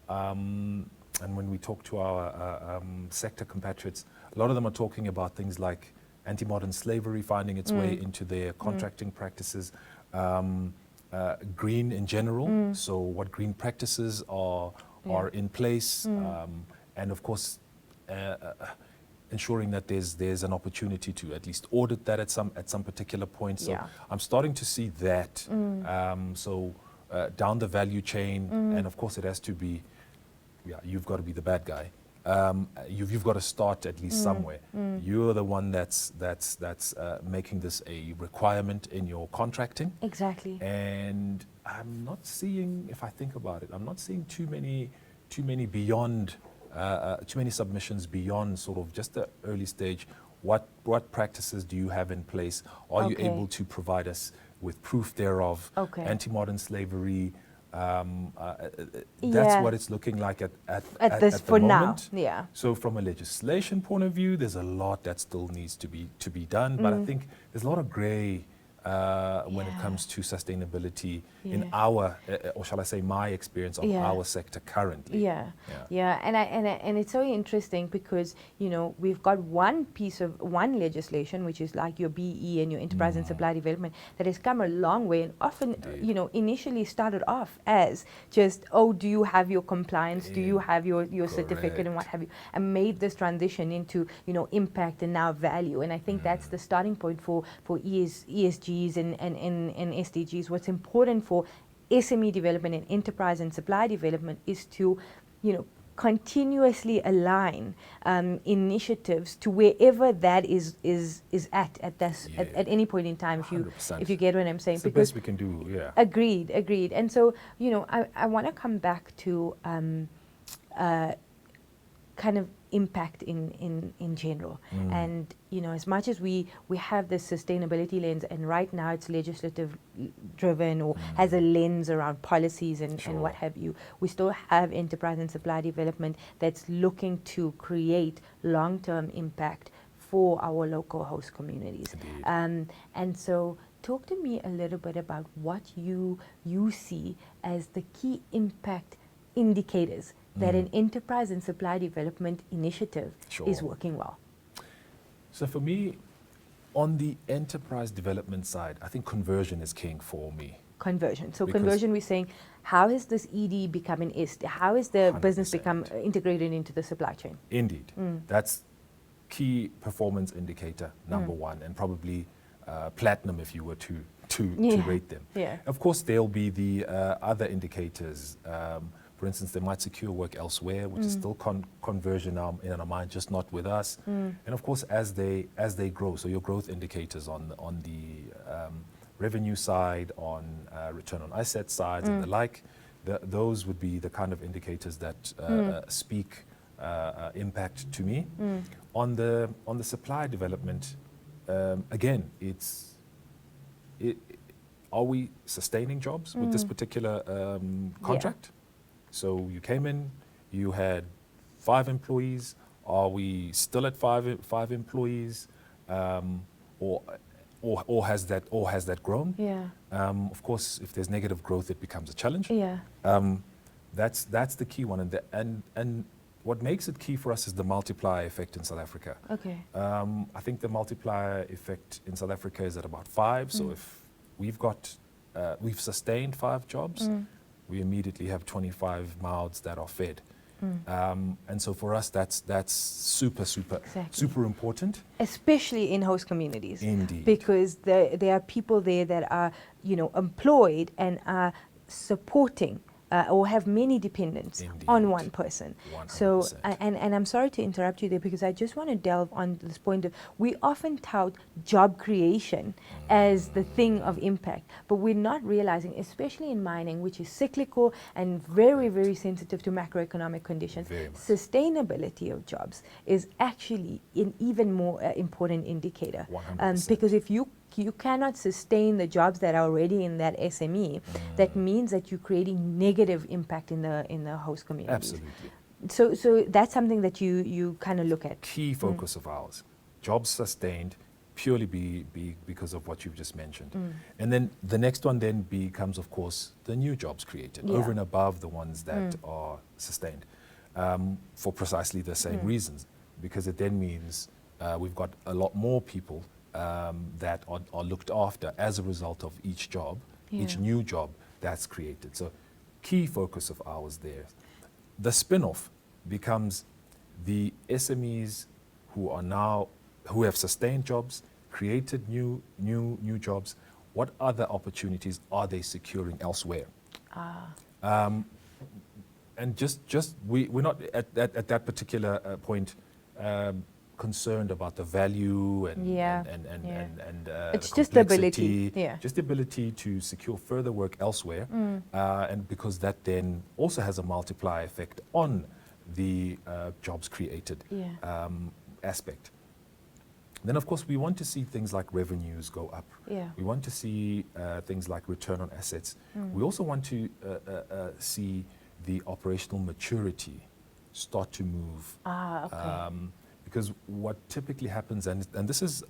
and when we talk to our sector compatriots, a lot of them are talking about things like anti-modern slavery finding its way into their contracting practices, green in general. So, what green practices are in place, and of course, ensuring that there's an opportunity to at least audit that at some particular point. So I'm starting to see that. Down the value chain, and of course it has to be, you've got to be the bad guy. You've got to start at least somewhere. You're the one that's making this a requirement in your contracting. Exactly. And I'm not seeing, if I think about it, I'm not seeing too many beyond. Too many submissions beyond sort of just the early stage. What practices do you have in place? Are you able to provide us with proof thereof? Anti-modern slavery, That's what it's looking like at this the for moment. now. Yeah. So from a legislation point of view, there's a lot that still needs to be done. But I think there's a lot of grey when it comes to sustainability in our, or shall I say, my experience of our sector currently. And it's so interesting because, you know, we've got one legislation, which is like your BE and your enterprise and supply development, that has come a long way and often, you know, initially started off as just, oh, do you have your compliance? Do you have your certificate and what have you? And made this transition into, you know, impact and now value. And I think that's the starting point for ESGs and SDGs. What's important for SME development and enterprise and supply development is to, you know, continuously align initiatives to wherever that is at any point in time. If you get what I'm saying, it's the best we can do. Yeah. Agreed. And so, you know, I want to come back to kind of impact in general. And, you know, as much as we have this sustainability lens, and right now it's legislative driven or has a lens around policies and what have you, we still have enterprise and supply development that's looking to create long-term impact for our local host communities. And so talk to me a little bit about what you see as the key impact indicators that an enterprise and supply development initiative is working well. So for me, on the enterprise development side, I think conversion is king for me. Conversion. So conversion, we're saying, how has this ED become an ESD? How has the 100%. Business become integrated into the supply chain? Indeed. That's key performance indicator, number one, and probably platinum if you were to rate them. Of course, there'll be the other indicators. For instance, they might secure work elsewhere, which is still conversion in our mind, just not with us. And of course, as they grow, so your growth indicators on the revenue side, on return on asset sides and the like, those would be the kind of indicators that speak impact to me. On the supply development, again, are we sustaining jobs with this particular contract? So you came in, you had 5 employees. Are we still at 5 employees, or has that grown? Of course, if there's negative growth, it becomes a challenge. That's the key one, and what makes it key for us is the multiplier effect in South Africa. I think the multiplier effect in South Africa is at about 5. So if we've sustained 5 jobs, we immediately have 25 mouths that are fed. And so for us, that's super important. Especially in host communities. Indeed. Because there are people there that are, you know, employed and are supporting or have many dependents on one person. 100%. So, and I'm sorry to interrupt you there, because I just want to delve on this point of, we often tout job creation as the thing of impact, but we're not realizing, especially in mining, which is cyclical and very, very sensitive to macroeconomic conditions, sustainability of jobs is actually an even more important indicator. 100%. Because if you cannot sustain the jobs that are already in that SME, that means that you're creating negative impact in the host communities. Absolutely. So that's something that you kind of look at. Key focus of ours. Jobs sustained purely because of what you've just mentioned. And then the next one then becomes, of course, the new jobs created over and above the ones that are sustained, for precisely the same reasons, because it then means we've got a lot more people that are looked after as a result of each job, each new job that's created. So key focus of ours there. The spin-off becomes the SMEs who have sustained jobs, created new jobs. What other opportunities are they securing elsewhere? And we're not at that particular point concerned about the value and it's just the ability, just the ability to secure further work elsewhere, and because that then also has a multiplier effect on the jobs created aspect. Then, of course, we want to see things like revenues go up. Yeah. We want to see things like return on assets. We also want to see the operational maturity start to move. Okay. Because what typically happens, and this is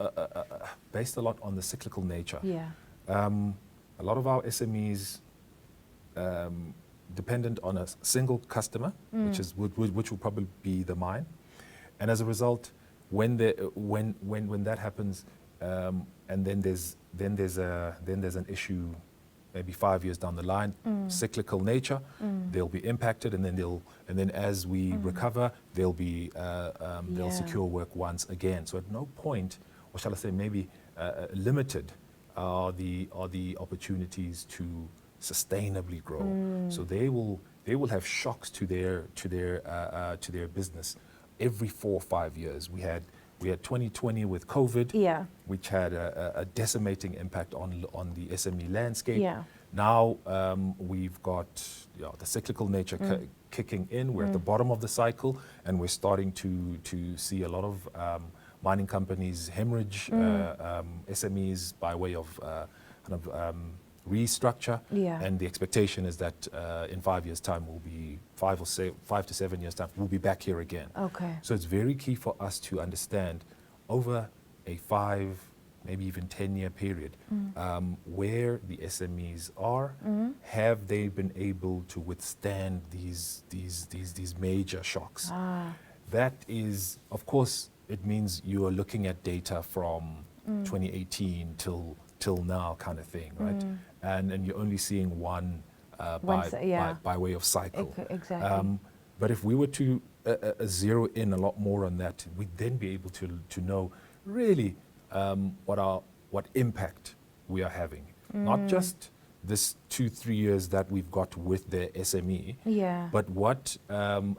based a lot on the cyclical nature. Yeah. A lot of our SMEs dependent on a single customer, which will probably be the mine, and as a result, when that happens, and then there's an issue, maybe 5 years down the line, cyclical nature, they'll be impacted, and then as we recover, they'll secure work once again. So at no point, or shall I say, maybe limited, are the opportunities to sustainably grow. So they will have shocks to their business every 4 or 5 years. We had 2020 with COVID, which had a decimating impact on the SME landscape. Now we've got the cyclical nature kicking in. We're at the bottom of the cycle, and we're starting to see a lot of mining companies hemorrhage SMEs by way of restructure. And the expectation is that in 5 years' time, we'll be 5 to 7 years' time, we'll be back here again. Okay. So it's very key for us to understand over a 5, maybe even 10-year period, where the SMEs are. Have they been able to withstand these major shocks? That is, of course, it means you are looking at data from 2018 till now, kind of thing, right? And you're only seeing one by way of cycle. Exactly. But if we were to zero in a lot more on that, we'd then be able to know really what impact we are having. Not just this 2-3 years that we've got with the SME, but what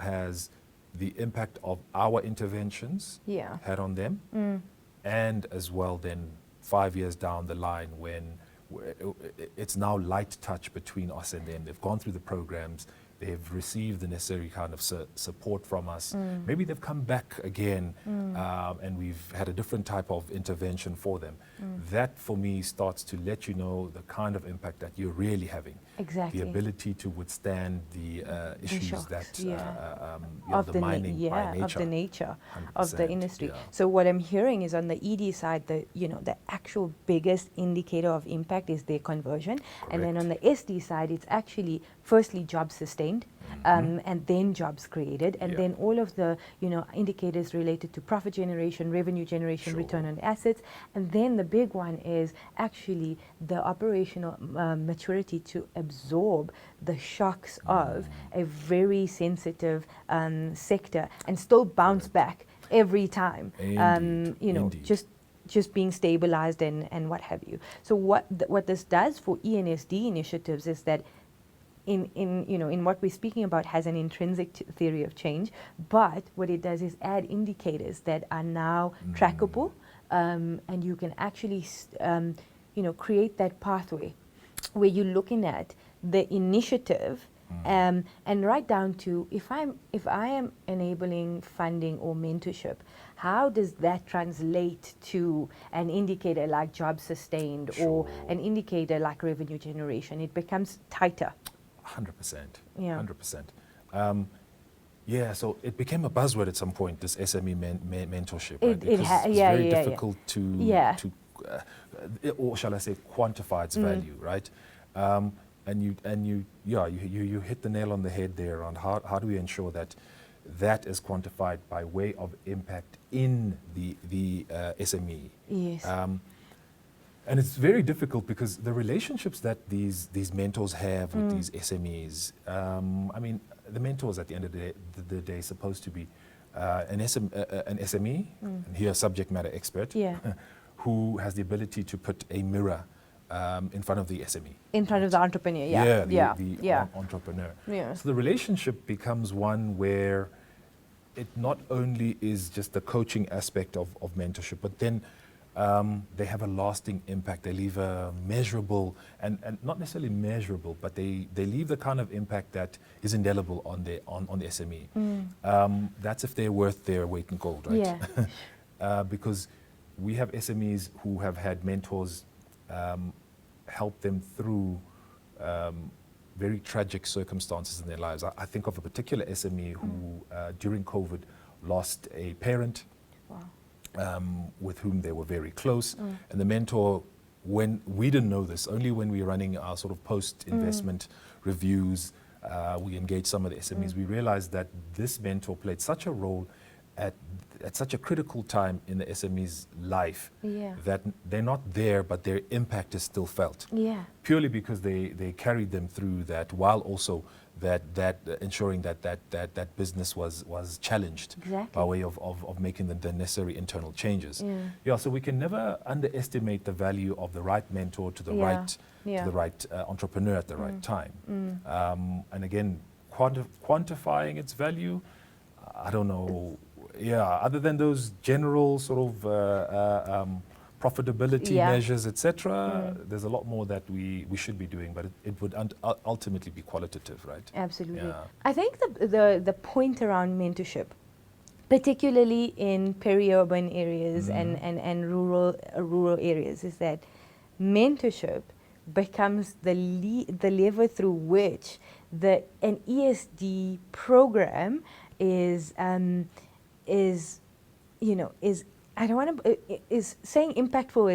has the impact of our interventions had on them, and as well then 5 years down the line when it's now light touch between us and them. They've gone through the programs, they've received the necessary kind of support from us. Maybe they've come back again, and we've had a different type of intervention for them. That, for me, starts to let you know the kind of impact that you're really having. Exactly. The ability to withstand the issues shocks, that of the mining by nature. of the nature of the 100%, industry. So what I'm hearing is on the ED side, the actual biggest indicator of impact is their conversion. Correct. And then on the SD side, it's actually firstly jobs sustained, and then jobs created, and then all of the indicators related to profit generation, revenue generation, return on assets, and then the big one is actually the operational maturity to absorb the shocks of a very sensitive sector and still bounce back every time. Indeed. Just being stabilized and what have you. So what this does for ENSD initiatives is that in what we're speaking about has an intrinsic theory of change, but what it does is add indicators that are now trackable, and you can actually create that pathway where you're looking at the initiative, and right down to if I am enabling funding or mentorship, how does that translate to an indicator like job sustained or an indicator like revenue generation? It becomes tighter. 100%. Yeah. 100%. So it became a buzzword at some point, this SME mentorship, right? It's very difficult to or shall I say, quantify its value, right? And you hit the nail on the head there on how do we ensure that is quantified by way of impact in the SME. Yes. And it's very difficult because the relationships that these mentors have with these SMEs, the mentors at the end of the day is supposed to be an SME, and here subject matter expert, who has the ability to put a mirror in front of the SME. In front of the entrepreneur, the entrepreneur. Yeah. So the relationship becomes one where it not only is just the coaching aspect of mentorship, but then they have a lasting impact. They leave a measurable, and not necessarily measurable, but they leave the kind of impact that is indelible on the SME. That's if they're worth their weight in gold, right? Yeah. Because we have SMEs who have had mentors help them through very tragic circumstances in their lives. I think of a particular SME who, during COVID, lost a parent. Wow. With whom they were very close. And the mentor, when we didn't know this, only when we were running our sort of post-investment reviews, we engaged some of the SMEs, we realized that this mentor played such a role at such a critical time in the SME's life that they're not there, but their impact is still felt. Purely because they carried them through that, while also that ensuring that business was challenged by way of making the necessary internal changes. So we can never underestimate the value of the right mentor to the right entrepreneur at the right time. And again, quantifying its value, I don't know. Other than those general sort of profitability measures, etc., there's a lot more that we should be doing, but it would ultimately be qualitative, right? Absolutely. I think the point around mentorship, particularly in peri-urban areas and rural areas, is that mentorship becomes the lever through which an ESD program is I don't want to. Is saying impactful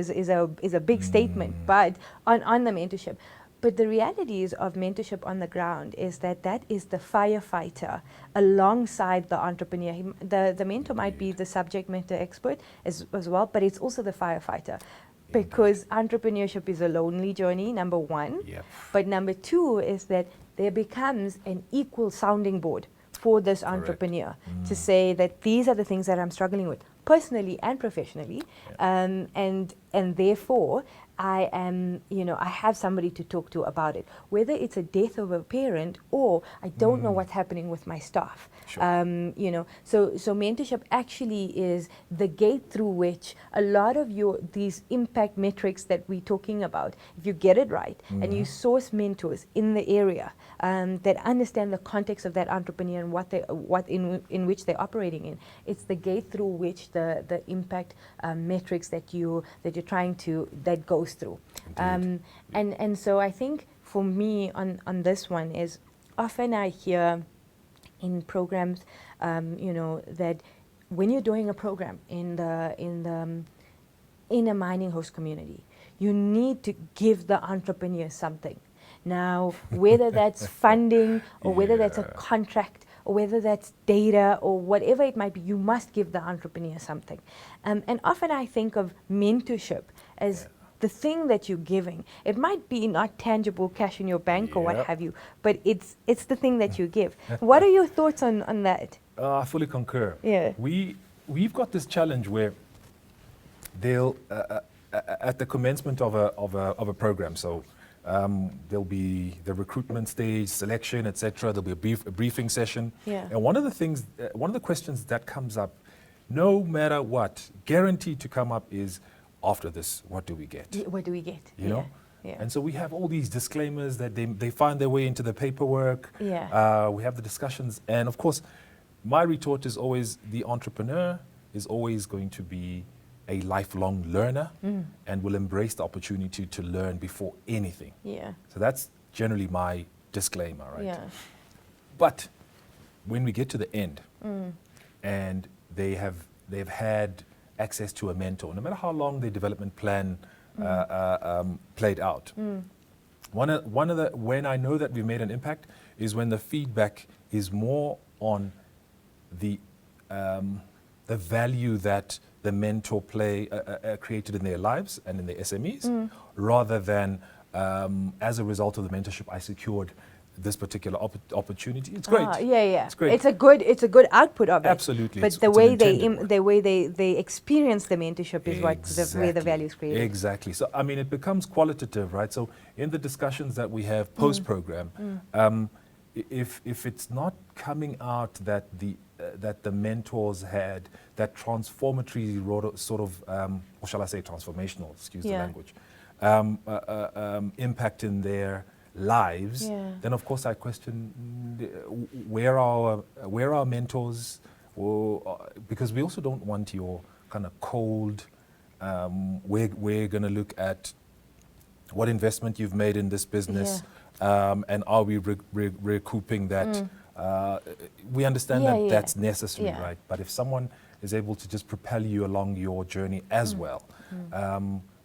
is a big statement, but on the mentorship. But the realities of mentorship on the ground is that is the firefighter alongside the entrepreneur. The mentor might be the subject matter expert as well, but it's also the firefighter. Because entrepreneurship is a lonely journey, number one. But number two is that there becomes an equal sounding board for this entrepreneur to say that these are the things that I'm struggling with personally and professionally, and therefore I am, I have somebody to talk to about it, whether it's a death of a parent or I don't know what's happening with my staff. So mentorship actually is the gate through which a lot of these impact metrics that we're talking about, if you get it right and you source mentors in the area that understand the context of that entrepreneur and in which they're operating in, it's the gate through which the impact metrics that you're trying to, that goes through. And so I think for me on this one is often I hear in programs, that when you're doing a program in a mining host community, you need to give the entrepreneur something. Now, whether that's funding or whether that's a contract or whether that's data or whatever it might be, you must give the entrepreneur something. And often I think of mentorship as the thing that you're giving. It might be not tangible cash in your bank or what have you, but it's the thing that you give. What are your thoughts on that? I fully concur. We've got this challenge where they'll at the commencement of a program, so there'll be the recruitment stage, selection, etc. There'll be a briefing session, and one of the questions that comes up, no matter what, guaranteed to come up is, after this, what do we get? What do we get? You know? And so we have all these disclaimers that they find their way into the paperwork. We have the discussions. And of course, my retort is always, the entrepreneur is always going to be a lifelong learner and will embrace the opportunity to learn before anything. So that's generally my disclaimer, right? But when we get to the end and they've had access to a mentor, no matter how long the development plan played out. When I know that we made an impact is when the feedback is more on the value that the mentor created in their lives and in their SMEs, rather than as a result of the mentorship I secured this particular opportunity. It's great. It's great. It's a good output of it. Absolutely. But the way they experience the mentorship is where the value is created. Exactly. So I mean, it becomes qualitative, right? So in the discussions that we have post-program, if it's not coming out that the mentors had that transformatory sort of, or shall I say transformational? Excuse the language. Impact in their lives, then of course I question where are our mentors, because we also don't want your kind of cold We're going to look at what investment you've made in this business, and are we recouping that? We understand that that's necessary, right? But if someone is able to just propel you along your journey as well,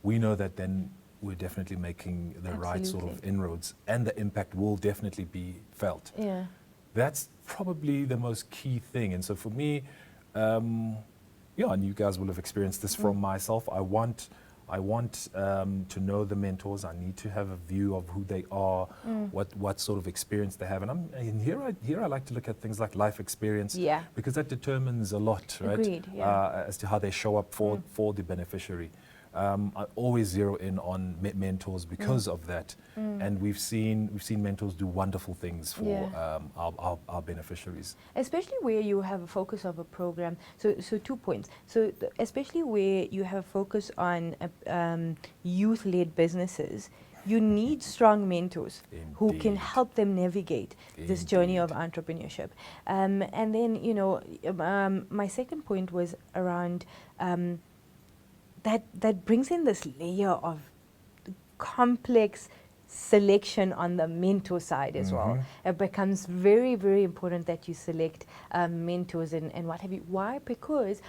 we know that then we're definitely making the right sort of inroads, and the impact will definitely be felt. That's probably the most key thing. And so for me, and you guys will have experienced this from myself, I want to know the mentors. I need to have a view of who they are, what sort of experience they have. And here I like to look at things like life experience, because that determines a lot, right? Agreed, as to how they show up for the beneficiary. I always zero in on mentors because of that, and we've seen mentors do wonderful things for our beneficiaries. Especially where you have a focus of a program. So 2 points. So especially where you have a focus on youth-led businesses, you need strong mentors who can help them navigate this journey of entrepreneurship. And then, my second point was around that brings in this layer of complex selection on the mentor side as well. It becomes very, very important that you select mentors and what have you. Why? Because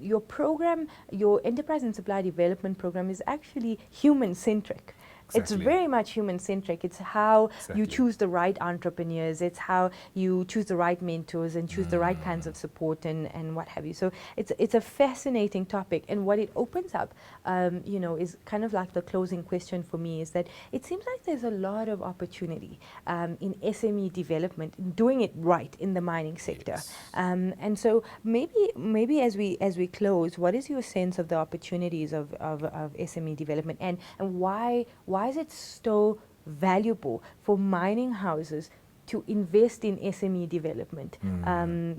your program, your enterprise and supply development program, is actually human-centric. It's very much human-centric. It's how you choose the right entrepreneurs. It's how you choose the right mentors and choose the right kinds of support and what have you. So it's a fascinating topic. And what it opens up, is kind of like the closing question for me, is that it seems like there's a lot of opportunity in SME development, in doing it right in the mining sector. And so maybe as we close, what is your sense of the opportunities of SME development, and why is it so valuable for mining houses to invest in SME development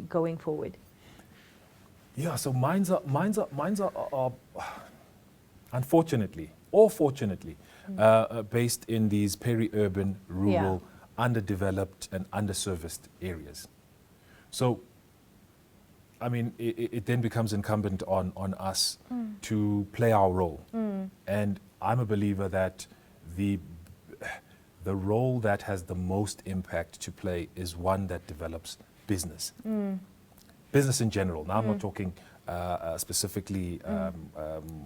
going forward? Yeah, so mines are unfortunately or fortunately based in these peri-urban, rural, underdeveloped and underserviced areas. So, I mean, it then becomes incumbent on us to play our role. And I'm a believer that the role that has the most impact to play is one that develops business. Business in general. Now I'm not talking specifically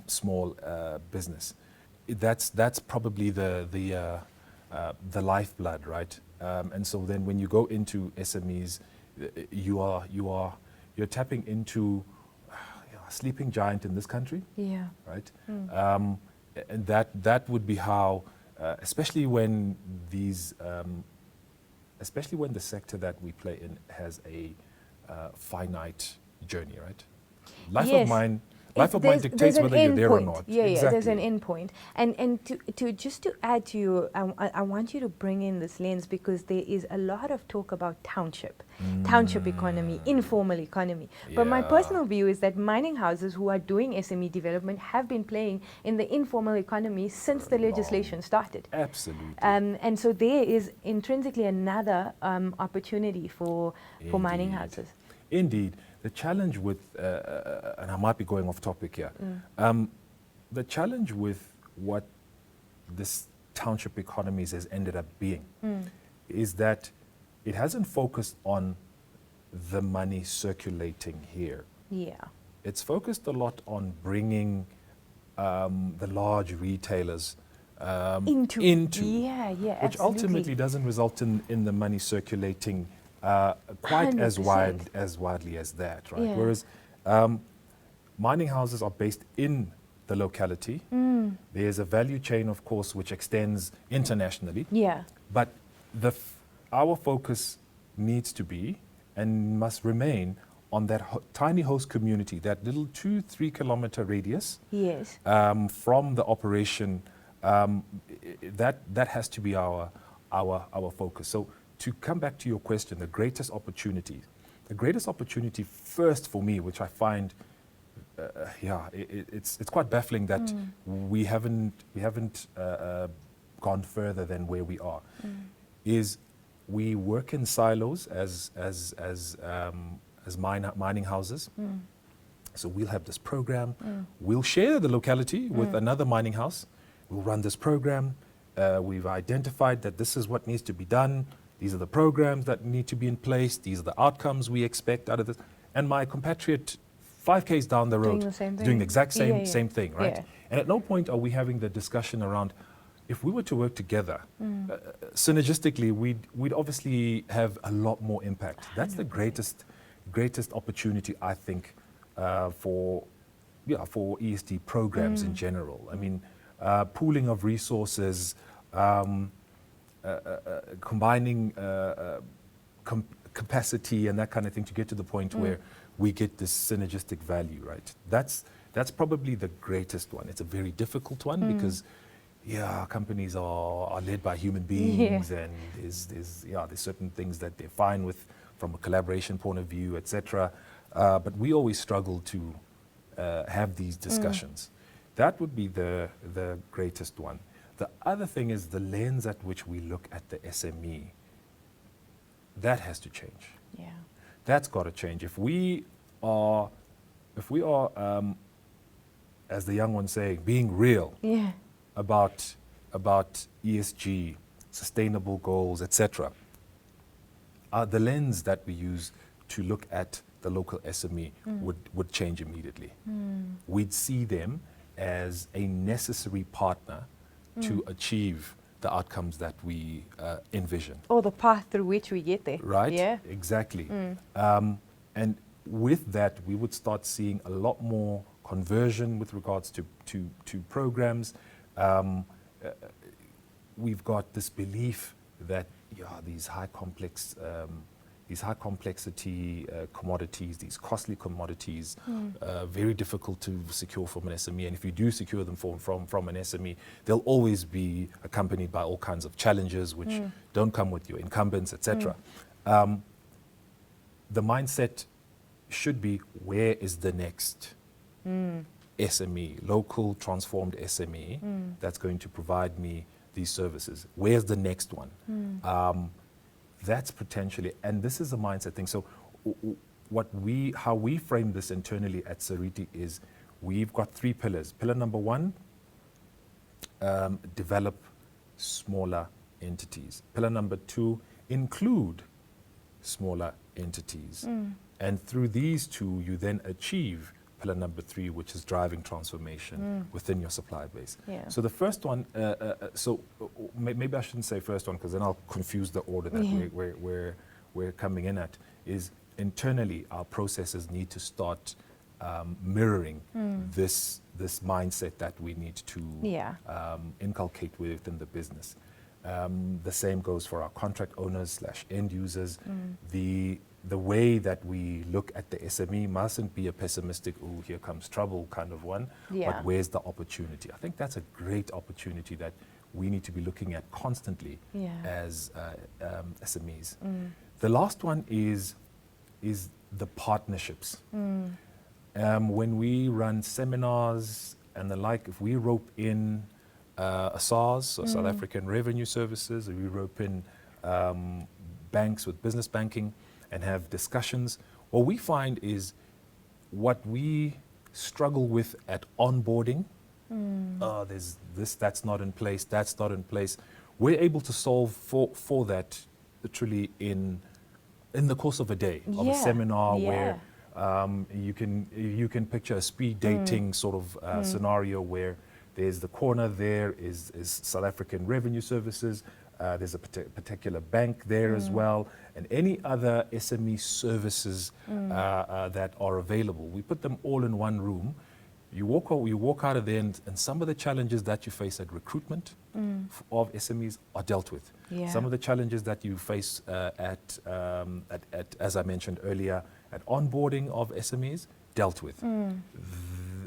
small business. That's probably the lifeblood, right? And so then when you go into SMEs, you're tapping into a sleeping giant in this country, right? And that would be how, especially when especially when the sector that we play in has a finite journey, right? Life of mine dictates whether you're there or not. There's an end point. And to add to you, I want you to bring in this lens, because there is a lot of talk about township economy, informal economy. But my personal view is that mining houses who are doing SME development have been playing in the informal economy since the legislation started. Absolutely. And so there is intrinsically another opportunity for mining houses. Indeed. The challenge with, and I might be going off topic here, the challenge with what this township economies has ended up being is that it hasn't focused on the money circulating here. It's focused a lot on bringing the large retailers into which ultimately doesn't result in the money circulating quite 100%. as widely as that, right? Whereas mining houses are based in the locality. There's a value chain, of course, which extends internationally. But our focus needs to be and must remain on that tiny host community, that little 2-3 kilometer radius from the operation. That has to be our focus. So, to come back to your question, the greatest opportunity first for me, which I find, it's quite baffling that we haven't gone further than where we are, is we work in silos as mining houses, So we'll have this program. We'll share the locality with another mining house. We'll run this program. We've identified that this is what needs to be done. These are the programs that need to be in place. These are the outcomes we expect out of this. And my compatriot 5 Ks down the road Doing the same is doing thing. the exact same, Yeah. same thing, right? Yeah. And at no point are we having the discussion around, if we were to work together, synergistically, we'd obviously have a lot more impact. That's the greatest opportunity, I think, for ESD programs in general. I mean, pooling of resources, combining capacity and that kind of thing to get to the point where we get this synergistic value, right? That's probably the greatest one. It's a very difficult one because, companies are led by human beings, and there's certain things that they're fine with from a collaboration point of view, etc. But we always struggle to have these discussions. That would be the greatest one. The other thing is the lens at which we look at the SME. That has to change. Yeah. That's got to change. If we are, as the young ones say, being real about ESG, sustainable goals, etc., the lens that we use to look at the local SME would change immediately. We'd see them as a necessary partner to achieve the outcomes that we envision. Or the path through which we get there. Right? Yeah. Exactly. And with that, we would start seeing a lot more conversion with regards to programs. We've got this belief that these high complexity commodities, these costly commodities, very difficult to secure from an SME. And if you do secure them from an SME, they'll always be accompanied by all kinds of challenges which don't come with your incumbents, etc. The mindset should be, where is the next SME, local transformed SME, that's going to provide me these services? Where's the next one? That's potentially, and this is a mindset thing. So how we frame this internally at Seriti is, we've got 3 pillars. Pillar number 1, develop smaller entities. Pillar number 2, include smaller entities. And through these 2, you then achieve pillar number 3, which is driving transformation within your supply base. Yeah. So the first one, maybe I shouldn't say first one, because then I'll confuse the order that we're coming in at, is internally our processes need to start mirroring this mindset that we need to inculcate within the business. The same goes for our contract owners / end users. The way that we look at the SME mustn't be a pessimistic, oh, here comes trouble kind of one, but where's the opportunity? I think that's a great opportunity that we need to be looking at constantly as SMEs. The last one is the partnerships. When we run seminars and the like, if we rope in a SARS, so South African Revenue Services, or we rope in banks with business banking, and have discussions, what we find is what we struggle with at onboarding, there's this, that's not in place, that's not in place. We're able to solve for that literally in the course of a day, of a seminar where you can picture a speed dating sort of scenario where there's the corner there is South African Revenue Services, there's a particular bank there as well, and any other SME services that are available. We put them all in one room. You walk out of there, and some of the challenges that you face at recruitment of SMEs are dealt with. Some of the challenges that you face at as I mentioned earlier, at onboarding of SMEs, dealt with.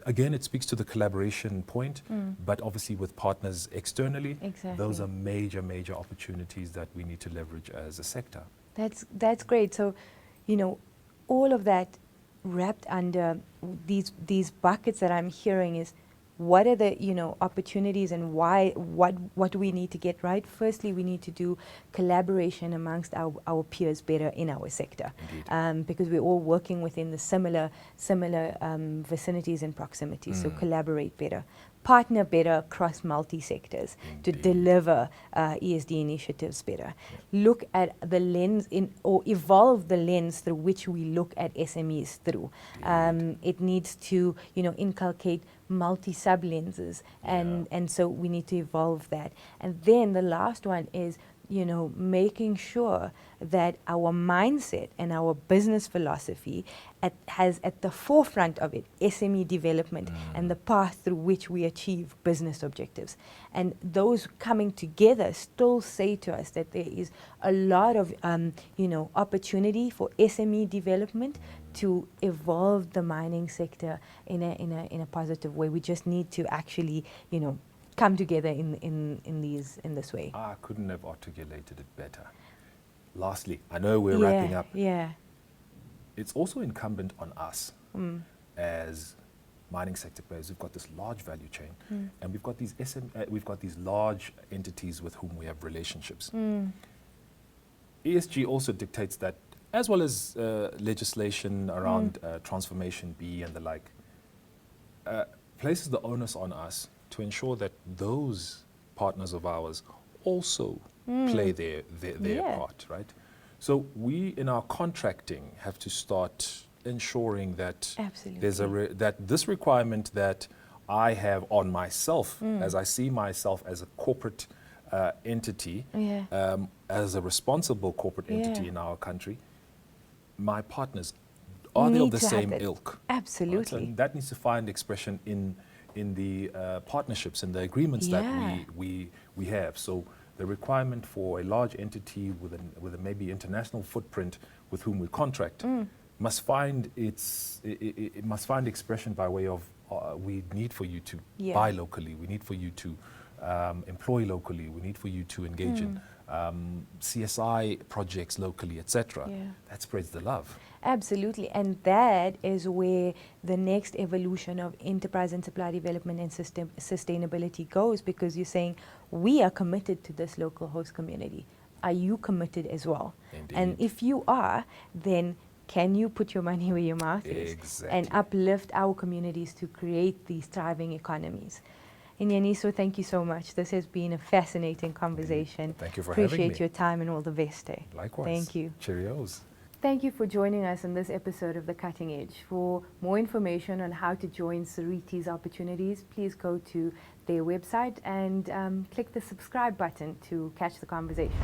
Again, it speaks to the collaboration point, but obviously with partners externally, those are major opportunities that we need to leverage as a sector. That's great. So, all of that wrapped under these buckets that I'm hearing is, what are the, opportunities and why, what do we need to get right? Firstly, we need to do collaboration amongst our peers better in our sector, because we're all working within the similar vicinities and proximities, so collaborate better. Partner better across multi-sectors to deliver ESD initiatives better. Look at the lens or evolve the lens through which we look at SMEs through. It needs to, inculcate multi-sub lenses, and so we need to evolve that. And then the last one is, making sure that our mindset and our business philosophy has at the forefront of it SME development and the path through which we achieve business objectives. And those coming together still say to us that there is a lot of opportunity for SME development to evolve the mining sector in a positive way. We just need to actually, come together in this way. I couldn't have articulated it better. Lastly, I know we're wrapping up. Yeah. It's also incumbent on us as mining sector players. We've got this large value chain, and we've got these we've got these large entities with whom we have relationships. ESG also dictates that, as well as legislation around Transformation B and the like, places the onus on us to ensure that those partners of ours also play their part, right? So we, in our contracting, have to start ensuring that there's that this requirement that I have on myself, as I see myself as a corporate entity, as a responsible corporate entity in our country, my partners, are they of the same ilk? Absolutely. Right? And that needs to find expression in the partnerships and the agreements that we have. So the requirement for a large entity with a maybe international footprint with whom we contract must find it must find expression by way of we need for you to buy locally, we need for you to employ locally, we need for you to engage in CSI projects locally, etc. That spreads the love. Absolutely, and that is where the next evolution of enterprise and supply development and sustainability goes, because you're saying we are committed to this local host community. Are you committed as well? Indeed. And if you are, then can you put your money where your mouth is and uplift our communities to create these thriving economies? Nyaniso, thank you so much. This has been a fascinating conversation. Thank you for having me. Appreciate your time and all the best. Likewise. Thank you. Cheerios. Thank you for joining us in this episode of The Cutting Edge. For more information on how to join Seriti's opportunities, please go to their website and click the subscribe button to catch the conversation.